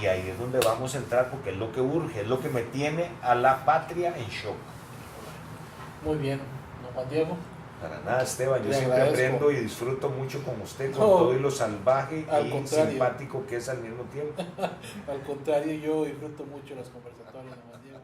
Y ahí es donde vamos a entrar porque es lo que urge, es lo que me tiene a la patria en shock. Muy bien, don Juan Diego. Para nada, Esteban, yo siempre aprendo y disfruto mucho con usted, con todo y lo salvaje y simpático que es al mismo tiempo. Al contrario, yo disfruto mucho las conversatorias, don Juan Diego.